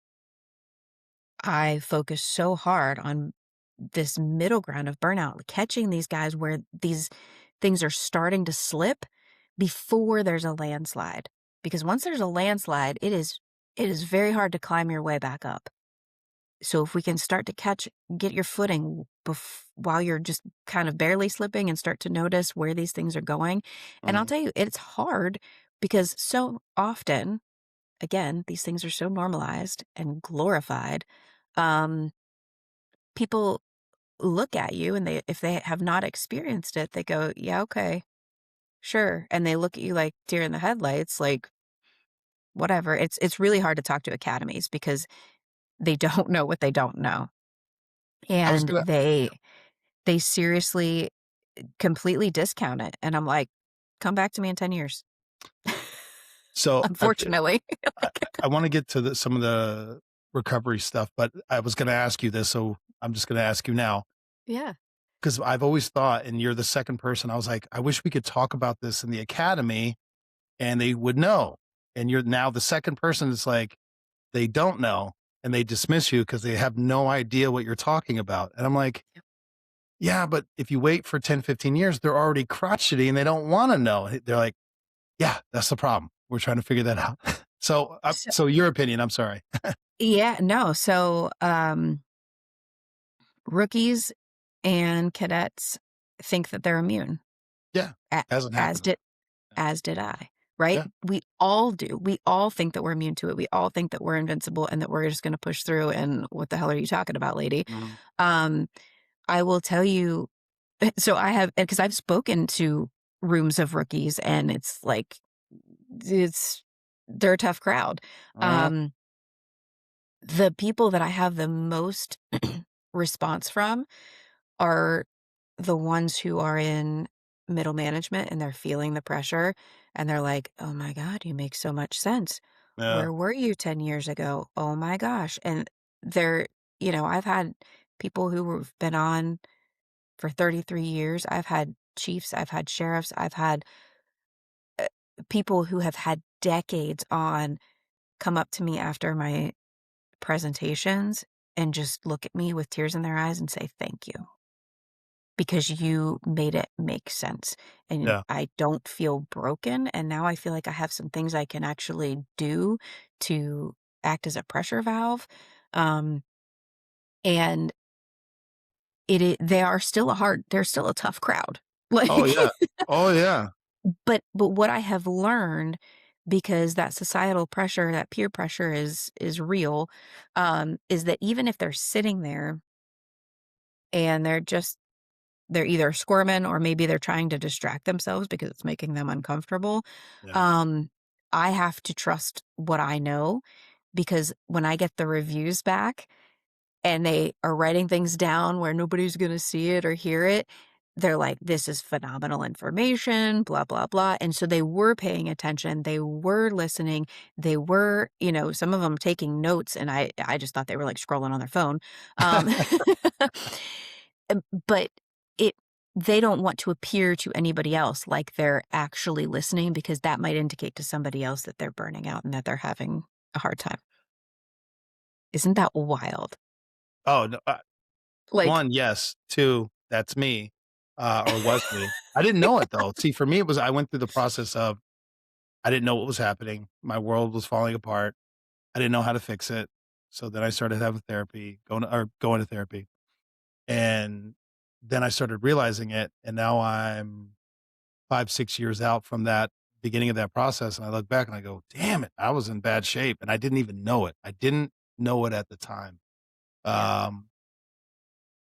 I focus so hard on this middle ground of burnout, catching these guys where these things are starting to slip before there's a landslide. Because once there's a landslide, it is very hard to climb your way back up. So if we can start to get your footing while you're just kind of barely slipping and start to notice where these things are going. And I'll Mhm. tell you, it's hard because so often, again, these things are so normalized and glorified. Um, People look at you and if they have not experienced it, they go, yeah, okay, sure. And they look at you like deer in the headlights, like whatever. It's really hard to talk to academies because they don't know what they don't know. I was And gonna. they seriously completely discount it, and I'm like, "Come back to me in 10 years." So Unfortunately. I, Like I want to get to some of the recovery stuff, but I was going to ask you this, so I'm just going to ask you now yeah. because I've always thought, and you're the second person. I was like, I wish we could talk about this in the academy, and they would know. And you're now the second person. It's like they don't know, and they dismiss you because they have no idea what you're talking about. And I'm like, Yep. yeah, but if you wait for 10, 15 years, they're already crotchety and they don't want to know. They're like, yeah, that's the problem. We're trying to figure that out. So, So so your opinion, I'm sorry. yeah, no, so, rookies and cadets think that they're immune. Yeah. Hasn't As happened. did I, right? Yeah. We all do. We all think that we're immune to it. We all think that we're invincible and that we're just going to push through. And what the hell are you talking about, lady? Mhm. Um, I will tell you. So I have, because I've spoken to rooms of rookies, and it's like, they're a tough crowd. Mhm. Um, the people that I have the most response from are the ones who are in middle management, and they're feeling the pressure, and they're like, "Oh my god, you make so much sense. Yeah. Where were you 10 years ago? Oh my gosh." And they're, I've had people who have been on for 33 years. I've had chiefs, I've had sheriffs, I've had people who have had decades on come up to me after my presentations and just look at me with tears in their eyes and say, "Thank you, because you made it make sense. And Yeah. I don't feel broken. And now I feel like I have some things I can actually do to act as a pressure valve." Um, and they are still they're still a tough crowd. Like, Oh, yeah. Oh, yeah. but what I have learned, because that societal pressure, that peer pressure is real, is that even if they're sitting there and they're either squirming, or maybe they're trying to distract themselves because it's making them uncomfortable. Yeah. Um, I have to trust what I know, because when I get the reviews back and they are writing things down where nobody's going to see it or hear it, they're like, "This is phenomenal information, blah, blah, blah." And so they were paying attention. They were listening. They were, some of them taking notes, and I just thought they were like scrolling on their phone. Um, but it, they don't want to appear to anybody else like they're actually listening, because that might indicate to somebody else that they're burning out and that they're having a hard time. Isn't that wild? Oh, no, Like, 1, yes. 2, that's me, or was me. I didn't know it though. See, for me, it was I went through the process of I didn't know what was happening. My world was falling apart. I didn't know how to fix it. So then I started having therapy, going to therapy. And then I started realizing it. And now I'm 5, 6 years out from that beginning of that process. And I look back and I go, damn it, I was in bad shape. And I didn't even know it. I didn't know it at the time. yeah. Um,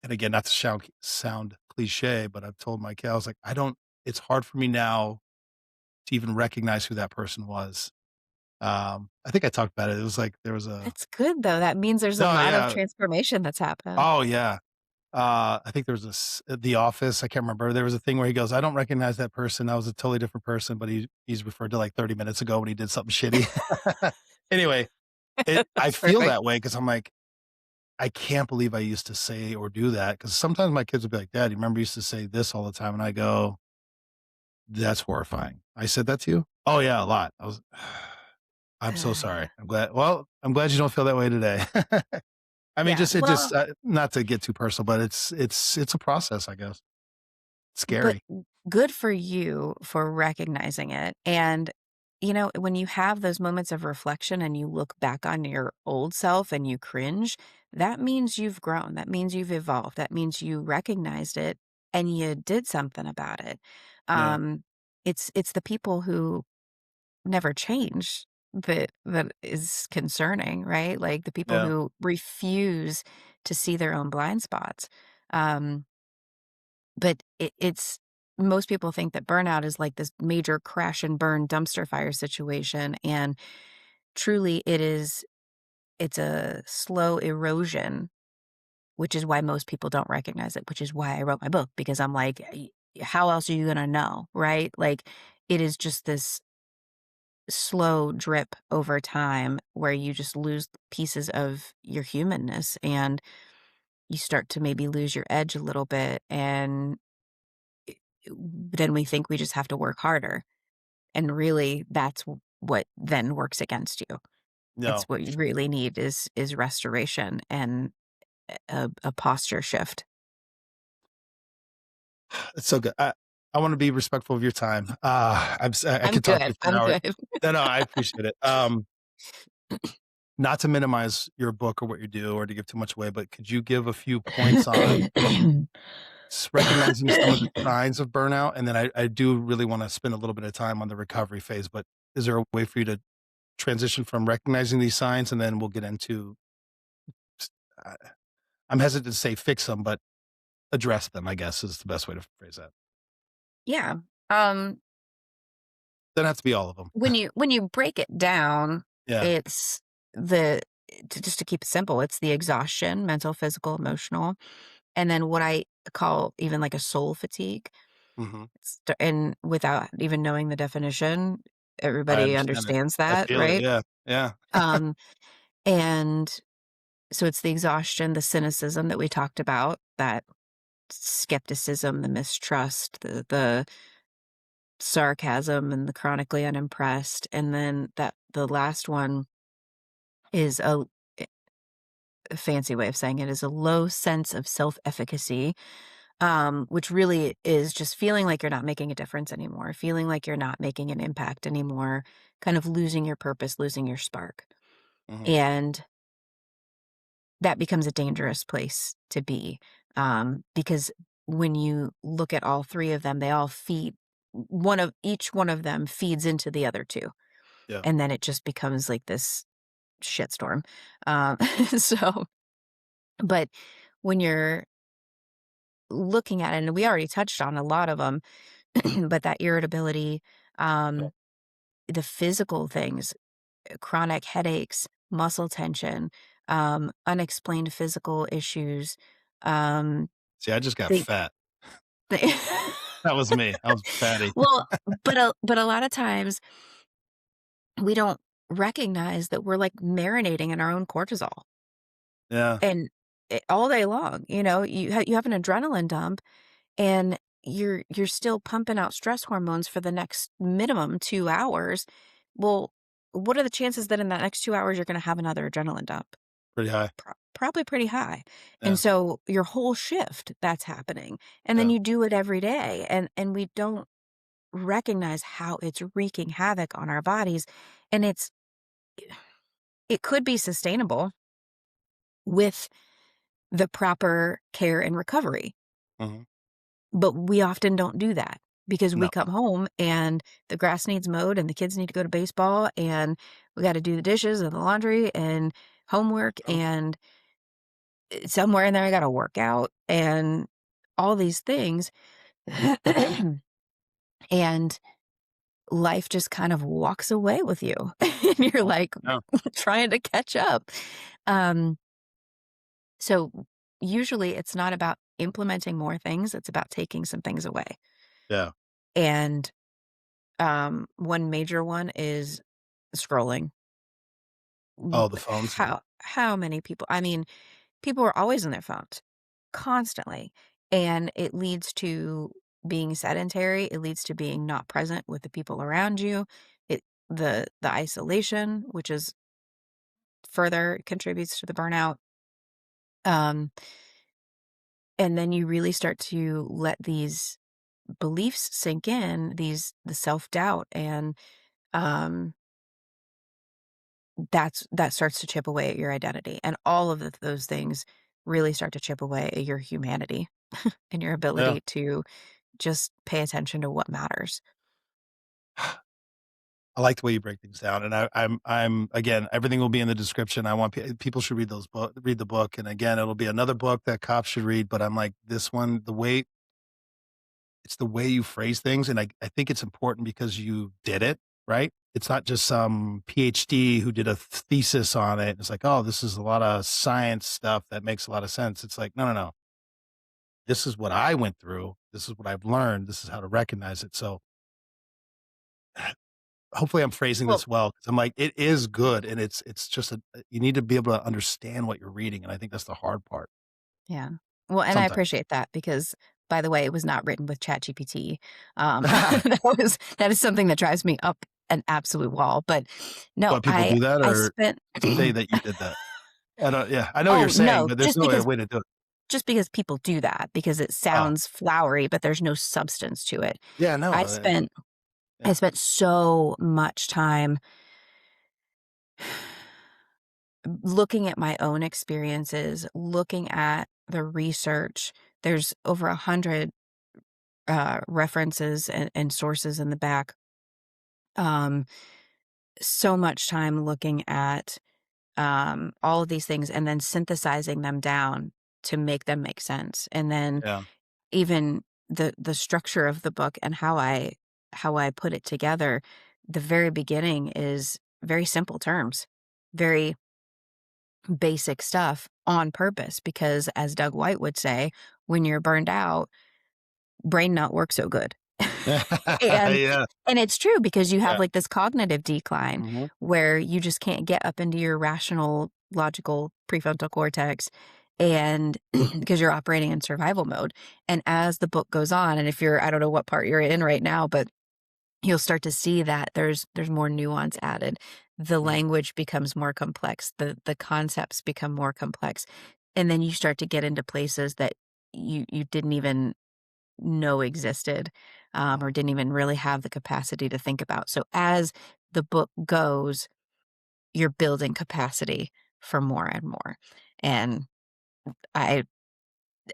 and again, not to sound cliche, but I've told my kid, I was like, it's hard for me now to even recognize who that person was. I think I talked about it. It was like there was a That's good though. That means there's a no, lot of yeah. transformation that's happened. Oh, yeah. I think there was The Office, I can't remember. There was a thing where he goes, "I don't recognize that person. That was a totally different person," but he's referred to like 30 minutes ago when he did something shitty. Anyway, I That's feel perfect. that way because 'cause I'm like, I can't believe I used to say or do that. Because sometimes my kids will be like, "Dad, you remember you used to say this all the time?" And I go, "That's horrifying. I said that to you?" "Oh, yeah, a lot." I was I'm so Yeah. sorry. I'm glad you don't feel that way today. I mean, Yeah. it Well, just, not to get too personal, but it's a process, I guess. but Scary. good for you for recognizing it. And, when you have those moments of reflection and you look back on your old self and you cringe, that means you've grown. That means you've evolved. That means you recognized it and you did something about it. Yeah, Um, it's the people who never change that is concerning, right? Like the people yeah, who refuse to see their own blind spots. Um, but it's most people think that burnout is like this major crash and burn dumpster fire situation, and truly it's a slow erosion, which is why most people don't recognize it, which is why I wrote my book, because I'm like, how else are you going to know, right? Like it is just this slow drip over time where you just lose pieces of your humanness, and you start to maybe lose your edge a little bit, and then we think we just have to work harder, and really that's what then works against you. It's no, what you really need is restoration and a posture shift. it's so good. I wanna be respectful of your time. I I'm could talk to good. you for I'm hours. good. No, no, I appreciate it. Not to minimize your book or what you do or to give too much away, but could you give a few points on recognizing some of the signs of burnout, and then I do really wanna spend a little bit of time on the recovery phase, but is there a way for you to transition from recognizing these signs, and then we'll get into s I I'm hesitant to say fix them, but address them, I guess, is the best way to phrase that. Yeah. Um, Doesn't have to be all of them. when you break it down, Yeah. it's the just to keep it simple, it's the exhaustion, mental, physical, emotional, and then what I call even like a soul fatigue. Mhm. And without even knowing the definition, I everybody understand it. understands I that, feel it, right? yeah, yeah. Um, and so it's the exhaustion, the cynicism that we talked about, that skepticism, the mistrust, the sarcasm, and the chronically unimpressed. And then that the last one is a fancy way of saying it is a low sense of self-efficacy, which really is just feeling like you're not making a difference anymore, feeling like you're not making an impact anymore, kind of losing your purpose, losing your spark. Mhm. And that becomes a dangerous place to be, because when you look at all three of them, they all feed each one of them feeds into the other two. Yeah. And then it just becomes like this shitstorm. Um, so, but when you're looking at it, and we already touched on a lot of them, but that irritability, Yeah. um, the physical things, chronic headaches, muscle tension, unexplained physical issues, um, See, I just got the, fat. the That was me. I was fatty. well, but a lot of times we don't recognize that we're like marinating in our own cortisol, Yeah. and all day long, you have an adrenaline dump, and you're still pumping out stress hormones for the next minimum 2 hours. Well, what are the chances that in that next 2 hours you're going to have another adrenaline dump? Pretty high. Probably pretty high. And Yeah. so your whole shift, that's happening, and then Yeah. you do it every day, and we don't recognize how it's wreaking havoc on our bodies. And it could be sustainable with the proper care and recovery. Mhm. But we often don't do that because we No. come home and the grass needs mowed and the kids need to go to baseball and we got to do the dishes and the laundry and homework, Oh, and somewhere in there I got to work out and all these things. And life just kind of walks away with you and you're oh, like yeah. trying to catch up. Um, so usually it's not about implementing more things, it's about taking some things away. Yeah. And one major one is scrolling. Oh, the phones, yeah. How many people? I mean, people are always on their phones constantly, and it leads to being sedentary. It leads to being not present with the people around you. It the isolation, which is further contributes to the burnout. Um, and then you really start to let these beliefs sink in, the self doubt, and um that starts to chip away at your identity, and all of those things really start to chip away at your humanity and your Yeah. ability to just pay attention to what matters. I like the way you break things down, and I'm again, everything will be in the description. I want people should read the book, and again, it'll be another book that cops should read, but I'm like, this one, it's the way you phrase things, and I think it's important because you did it, right? It's not just some PhD who did a thesis on it. It's like, "Oh, this is a lot of science stuff that makes a lot of sense." It's like, "No, no, no. This is what I went through. This is what I've learned. This is how to recognize it." So, hopefully I'm phrasing Well, this well, 'cause I'm like, it is good, and it's just you need to be able to understand what you're reading, and I think that's the hard part yeah. Well, and I sometimes. appreciate that because, by the way, it was not written with ChatGPT. That is something that drives me up an absolute wall. But no, But people do that I or spent. say that you did that. I don't yeah, I know what you're Oh saying, no, but there's no other way to do it. just because people do that because it Oh, sounds flowery, but there's no substance to it. yeah, no, I spent I yeah. spent so much time looking at my own experiences, looking at the research, there's over 100 references and sources in the back. Um, so much time looking at all of these things and then synthesizing them down to make them make sense. And then Yeah. even the structure of the book and how I put it together, the very beginning is very simple terms, very basic stuff on purpose, because as Doug White would say, when you're burned out, brain not work so good. and Yeah. and it's true, because you have Yeah. like this cognitive decline Mhm. where you just can't get up into your rational, logical prefrontal cortex, and because you're operating in survival mode. And as the book goes on, and if you're, I don't know what part you're in right now, but you'll start to see that there's more nuance added. The Mhm. language becomes more complex. The concepts become more complex. And then you start to get into places that you didn't even know existed, or didn't even really have the capacity to think about. So as the book goes, you're building capacity for more and more. And I,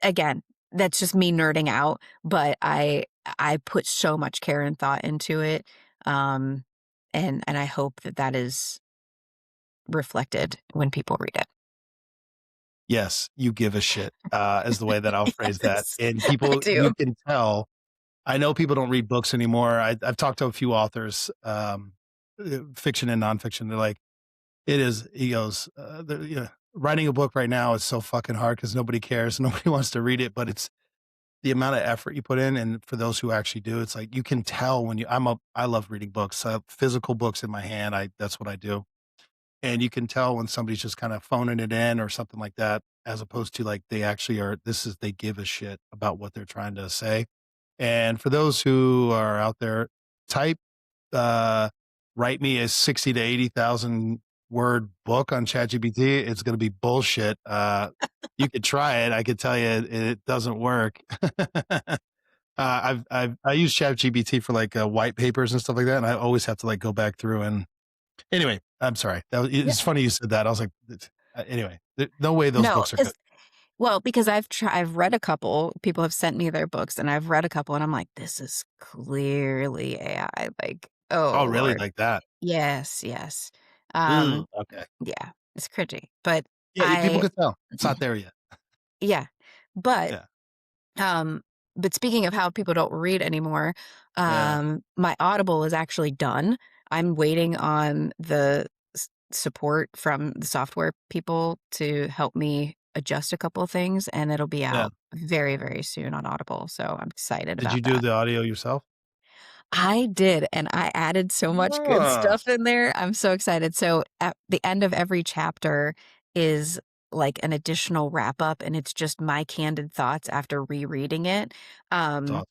again, that's just me nerding out, but I put so much care and thought into it. Um, and I hope that that is reflected when people read it. Yes, you give a shit, is the way that I'll phrase that. Yes, And I people, do. you can tell. I know people don't read books anymore. I've talked to a few authors, fiction and nonfiction. They're like, it is. He goes, writing a book right now is so fucking hard because nobody cares, nobody wants to read it. But it's the amount of effort you put in, and for those who actually do, it's like you can tell when you. I love reading books. I have physical books in my hand. That's what I do. And you can tell when somebody's just kind of phoning it in or something like that, as opposed to like they actually are, they give a shit about what they're trying to say. And for those who are out there, type, uh, write me a 60 to 80,000 word book on ChatGPT. It's going to be bullshit. You could try it. I could tell you it doesn't work. I use ChatGPT for like white papers and stuff like that. And I always have to like go back through and anyway, I'm sorry. Yeah. It's funny you said that. I was like, anyway, no way those No, books are good. because I've read a couple. People have sent me their books, and I've read a couple, and I'm like, this is clearly AI. Like, oh Oh, really? Lord, Like that? yes, yes, Ooh, um, okay. yeah, it's cringy, but Yeah, people I, could tell. It's not there yet. yeah, but Yeah, um, but speaking of how people don't read anymore, yeah, my Audible is actually done. I'm waiting on the support from the software people to help me adjust a couple of things, and it'll be yeah. out very, very soon on Audible. So I'm excited Did about you do that. the audio yourself? I did, and I added so much good Ah, stuff in there. I'm so excited. So at the end of every chapter is like an additional wrap up, and it's just my candid thoughts after rereading it. it's Um, awesome.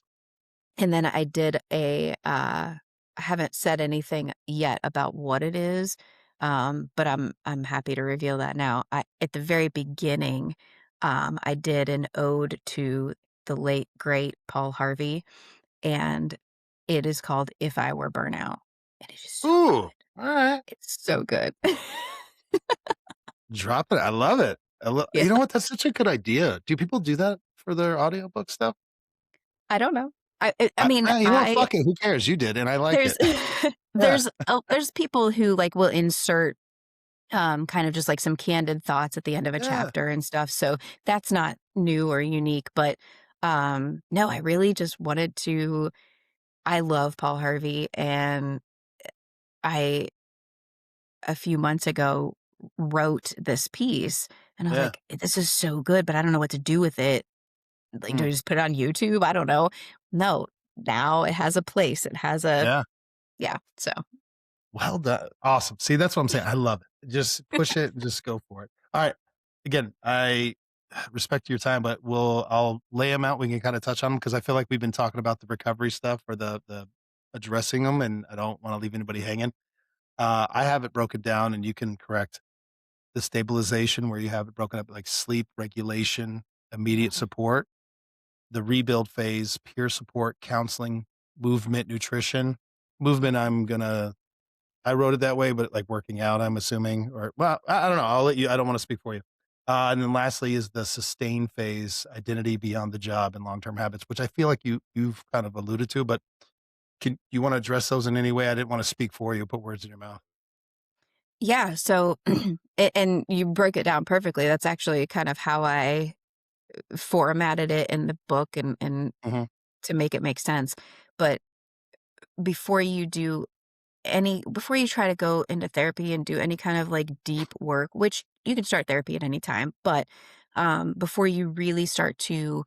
and then I did I haven't said anything yet about what it is, but I'm happy to reveal that now. At the very beginning, I did an ode to the late great Paul Harvey, and it is called "If I Were Burnout," and it is so Ooh, good. all right. It's so good. Drop it. I love it. Yeah, You know what? That's such a good idea. Do people do that for their audiobook stuff? I don't know. I mean, You know what? Fuck it. Who cares? You did, and I like there's it. Yeah, there's people who like will insert kind of just like some candid thoughts at the end of a yeah. chapter and stuff. So that's not new or unique, but no, I really just wanted to. I love Paul Harvey, and I a few months ago wrote this piece, and I was Yeah. like, this is so good, but I don't know what to do with it. Like, do Mm, I just put it on YouTube? I don't know. No, now it has a place. It has a, yeah. yeah. So Well done. Awesome. See, that's what I'm saying. I love it. Just push it and just go for it. All right. Again, I respect your time, but I'll lay them out. We can kind of touch on them because I feel like we've been talking about the recovery stuff or the addressing them, and I don't want to leave anybody hanging. I have it broken down, and you can correct the stabilization where you have it broken up like sleep regulation, immediate support, the rebuild phase, peer support, counseling, movement, nutrition. Movement, I wrote it that way, but like working out, I'm assuming, or well, I don't know. I'll let you. I don't want to speak for you. And then lastly is the sustain phase, identity beyond the job and long-term habits, which I feel like you've kind of alluded to, but can you want to address those in any way? I didn't want to speak for you, put words in your mouth. Yeah. So, and you break it down perfectly. That's actually kind of how I formatted it in the book and Mhm, to make it make sense. But before you do before you try to go into therapy and do any kind of like deep work, which you can start therapy at any time, but before you really start to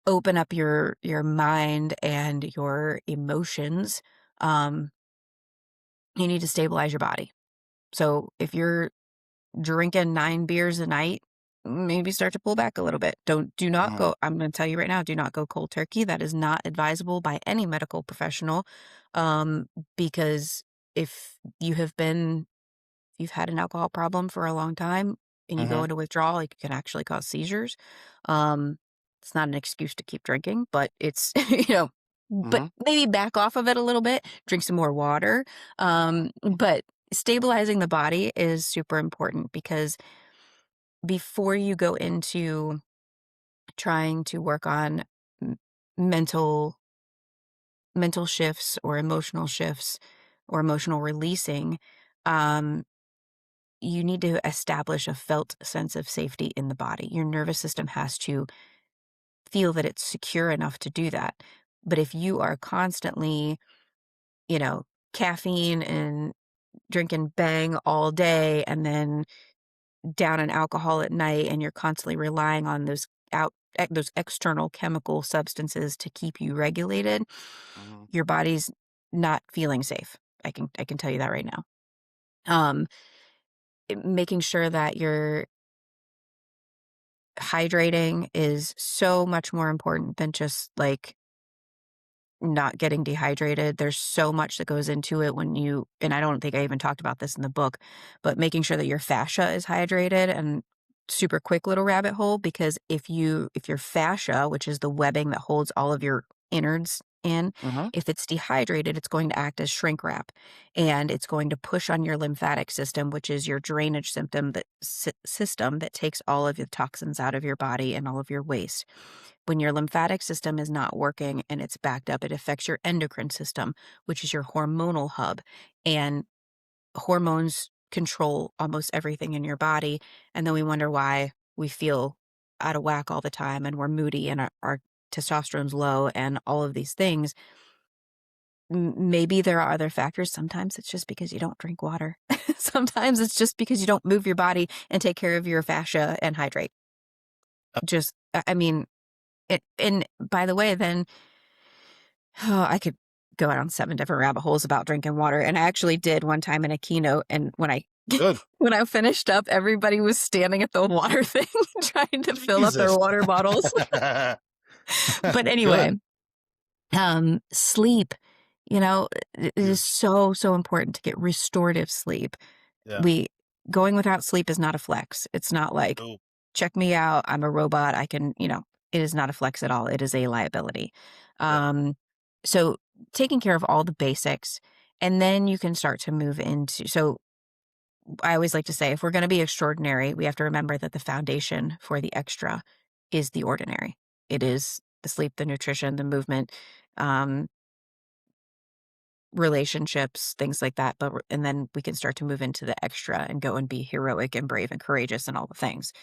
open up your mind and your emotions, um, you need to stabilize your body. So if you're drinking 9 beers a night, maybe start to pull back a little bit. Do not mhm, go, I'm going to tell you right now, do not go cold turkey. That is not advisable by any medical professional. Um, because if you have been you've had an alcohol problem for a long time and you go mhm, into withdrawal, it can actually cause seizures. Um, it's not an excuse to keep drinking, but it's, but mhm, maybe back off of it a little bit, drink some more water. But stabilizing the body is super important because before you go into trying to work on m- mental mental shifts or emotional releasing, um, you need to establish a felt sense of safety in the body. Your nervous system has to feel that it's secure enough to do that. But if you are constantly, you know, caffeine and drinking bang all day and then down in alcohol at night and you're constantly relying on those external chemical substances to keep you regulated, mhm. your body's not feeling safe. I can tell you that right now. Um Making sure that you're hydrating is so much more important than just like not getting dehydrated. There's so much that goes into it and I don't think I even talked about this in the book, but making sure that your fascia is hydrated and super quick little rabbit hole because if your fascia, which is the webbing that holds all of your innards in, Mhm. if it's dehydrated, it's going to act as shrink wrap and it's going to push on your lymphatic system, which is your drainage system that takes all of the toxins out of your body and all of your waste. When your lymphatic system is not working and it's backed up, it affects your endocrine system, which is your hormonal hub. And hormones control almost everything in your body. And then we wonder why we feel out of whack all the time and we're moody and our testosterone's low and all of these things. Maybe there are other factors. Sometimes it's just because you don't drink water. Sometimes it's just because you don't move your body and take care of your fascia and hydrate. Just, I mean, and by the way, then I could go down 7 different rabbit holes about drinking water, and I actually did one time in a keynote, and when I Good. when I finished up, everybody was standing at the water thing trying to fill up their Jesus. water bottles. But anyway, Good. sleep, it is Huge. so, so important to get restorative sleep. Yeah. We Going without sleep is not a flex. It's not like, Oh, check me out, I'm a robot, it is not a flex at all. It is a liability. yeah. Um, so taking care of all the basics, and then you can start to move into. So I always like to say, if we're going to be extraordinary, we have to remember that the foundation for the extra is the ordinary. It is the sleep, the nutrition, the movement, um, relationships, things like that. And then we can start to move into the extra and go and be heroic and brave and courageous and all the things.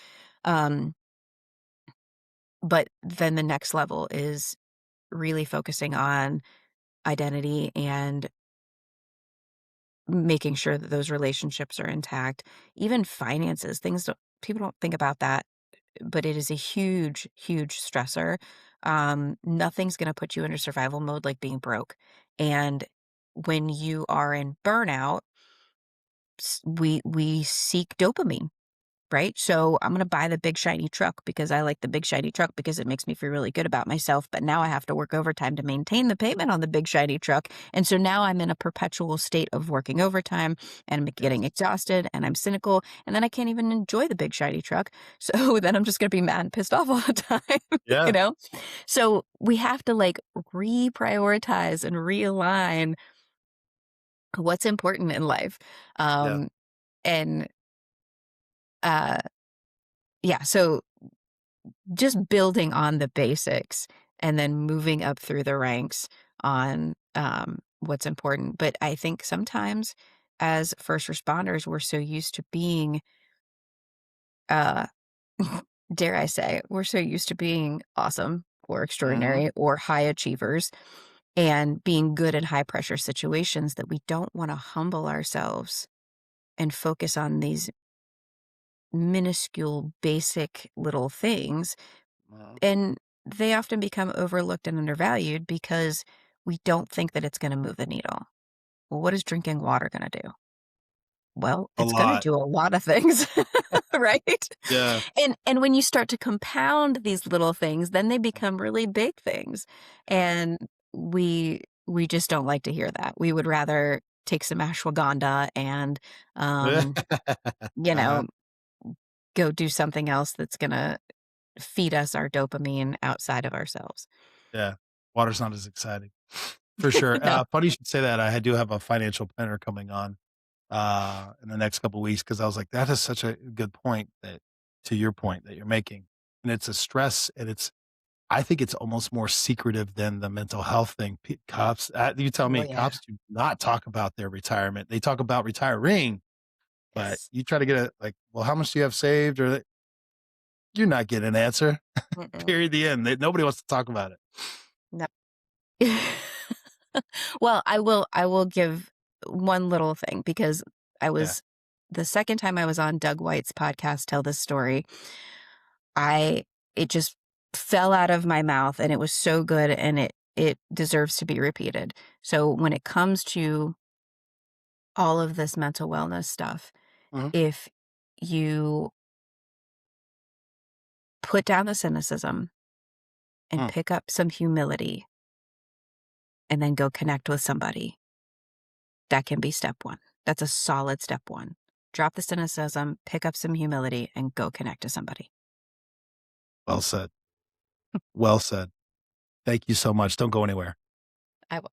Um, but then the next level is really focusing on identity and making sure that those relationships are intact. Even finances, people don't think about that, but it is a huge, huge stressor. Nothing's going to put you into survival mode like being broke. And when you are in burnout, we seek dopamine. Right? So I'm going to buy the big shiny truck because I like the big shiny truck because it makes me feel really good about myself. But now I have to work overtime to maintain the payment on the big shiny truck. And so now I'm in a perpetual state of working overtime and I'm getting Yes. exhausted and I'm cynical. And then I can't even enjoy the big shiny truck. So then I'm just going to be mad and pissed off all the time, you Yeah. know? So we have to like reprioritize and realign what's important in life. Yeah. And, uh, yeah, so just building on the basics and then moving up through the ranks on what's important. But I think sometimes as first responders, we're so used to being, uh, dare I say, we're so used to being awesome or Mhm. extraordinary or high achievers and being good in high pressure situations that we don't want to humble ourselves and focus on these minuscule, basic little things. Mhm. And they often become overlooked and undervalued because we don't think that it's going to move the needle. Well, what is drinking water going to do? Well, A it's going to lot. do a lot of things, right? Yeah. And when you start to compound these little things, then they become really big things. Yeah. And we just don't like to hear that. We would rather take some ashwagandha and you Uh-huh. know, go do something else that's going to feed us our dopamine outside of ourselves. Yeah. Water's not as exciting. For sure. No. Funny you should say that. I do have a financial planner coming on in the next couple of weeks because I was like, that is such a good point that to your point that you're making. And it's a stress and I think it's almost more secretive than the mental health thing. Cops, you tell Oh, me, yeah. cops do not talk about their retirement. They talk about retiring, but Yes. you try to get a like, well, how much do you have saved? Or you're not getting an answer. Mm-mm. Period. The end. Nobody wants to talk about it. No. Well, I will give one little thing because I Yeah. was the second time I was on Doug White's podcast Tell This Story, I it just fell out of my mouth and it was so good and it deserves to be repeated. So when it comes to all of this mental wellness stuff, Mhm. if you put down the cynicism and Mm. pick up some humility and then go connect with somebody, that can be step one. That's a solid step one. Drop the cynicism, pick up some humility, and go connect to somebody. Well said. Well said. Thank you so much. Don't go anywhere. I will.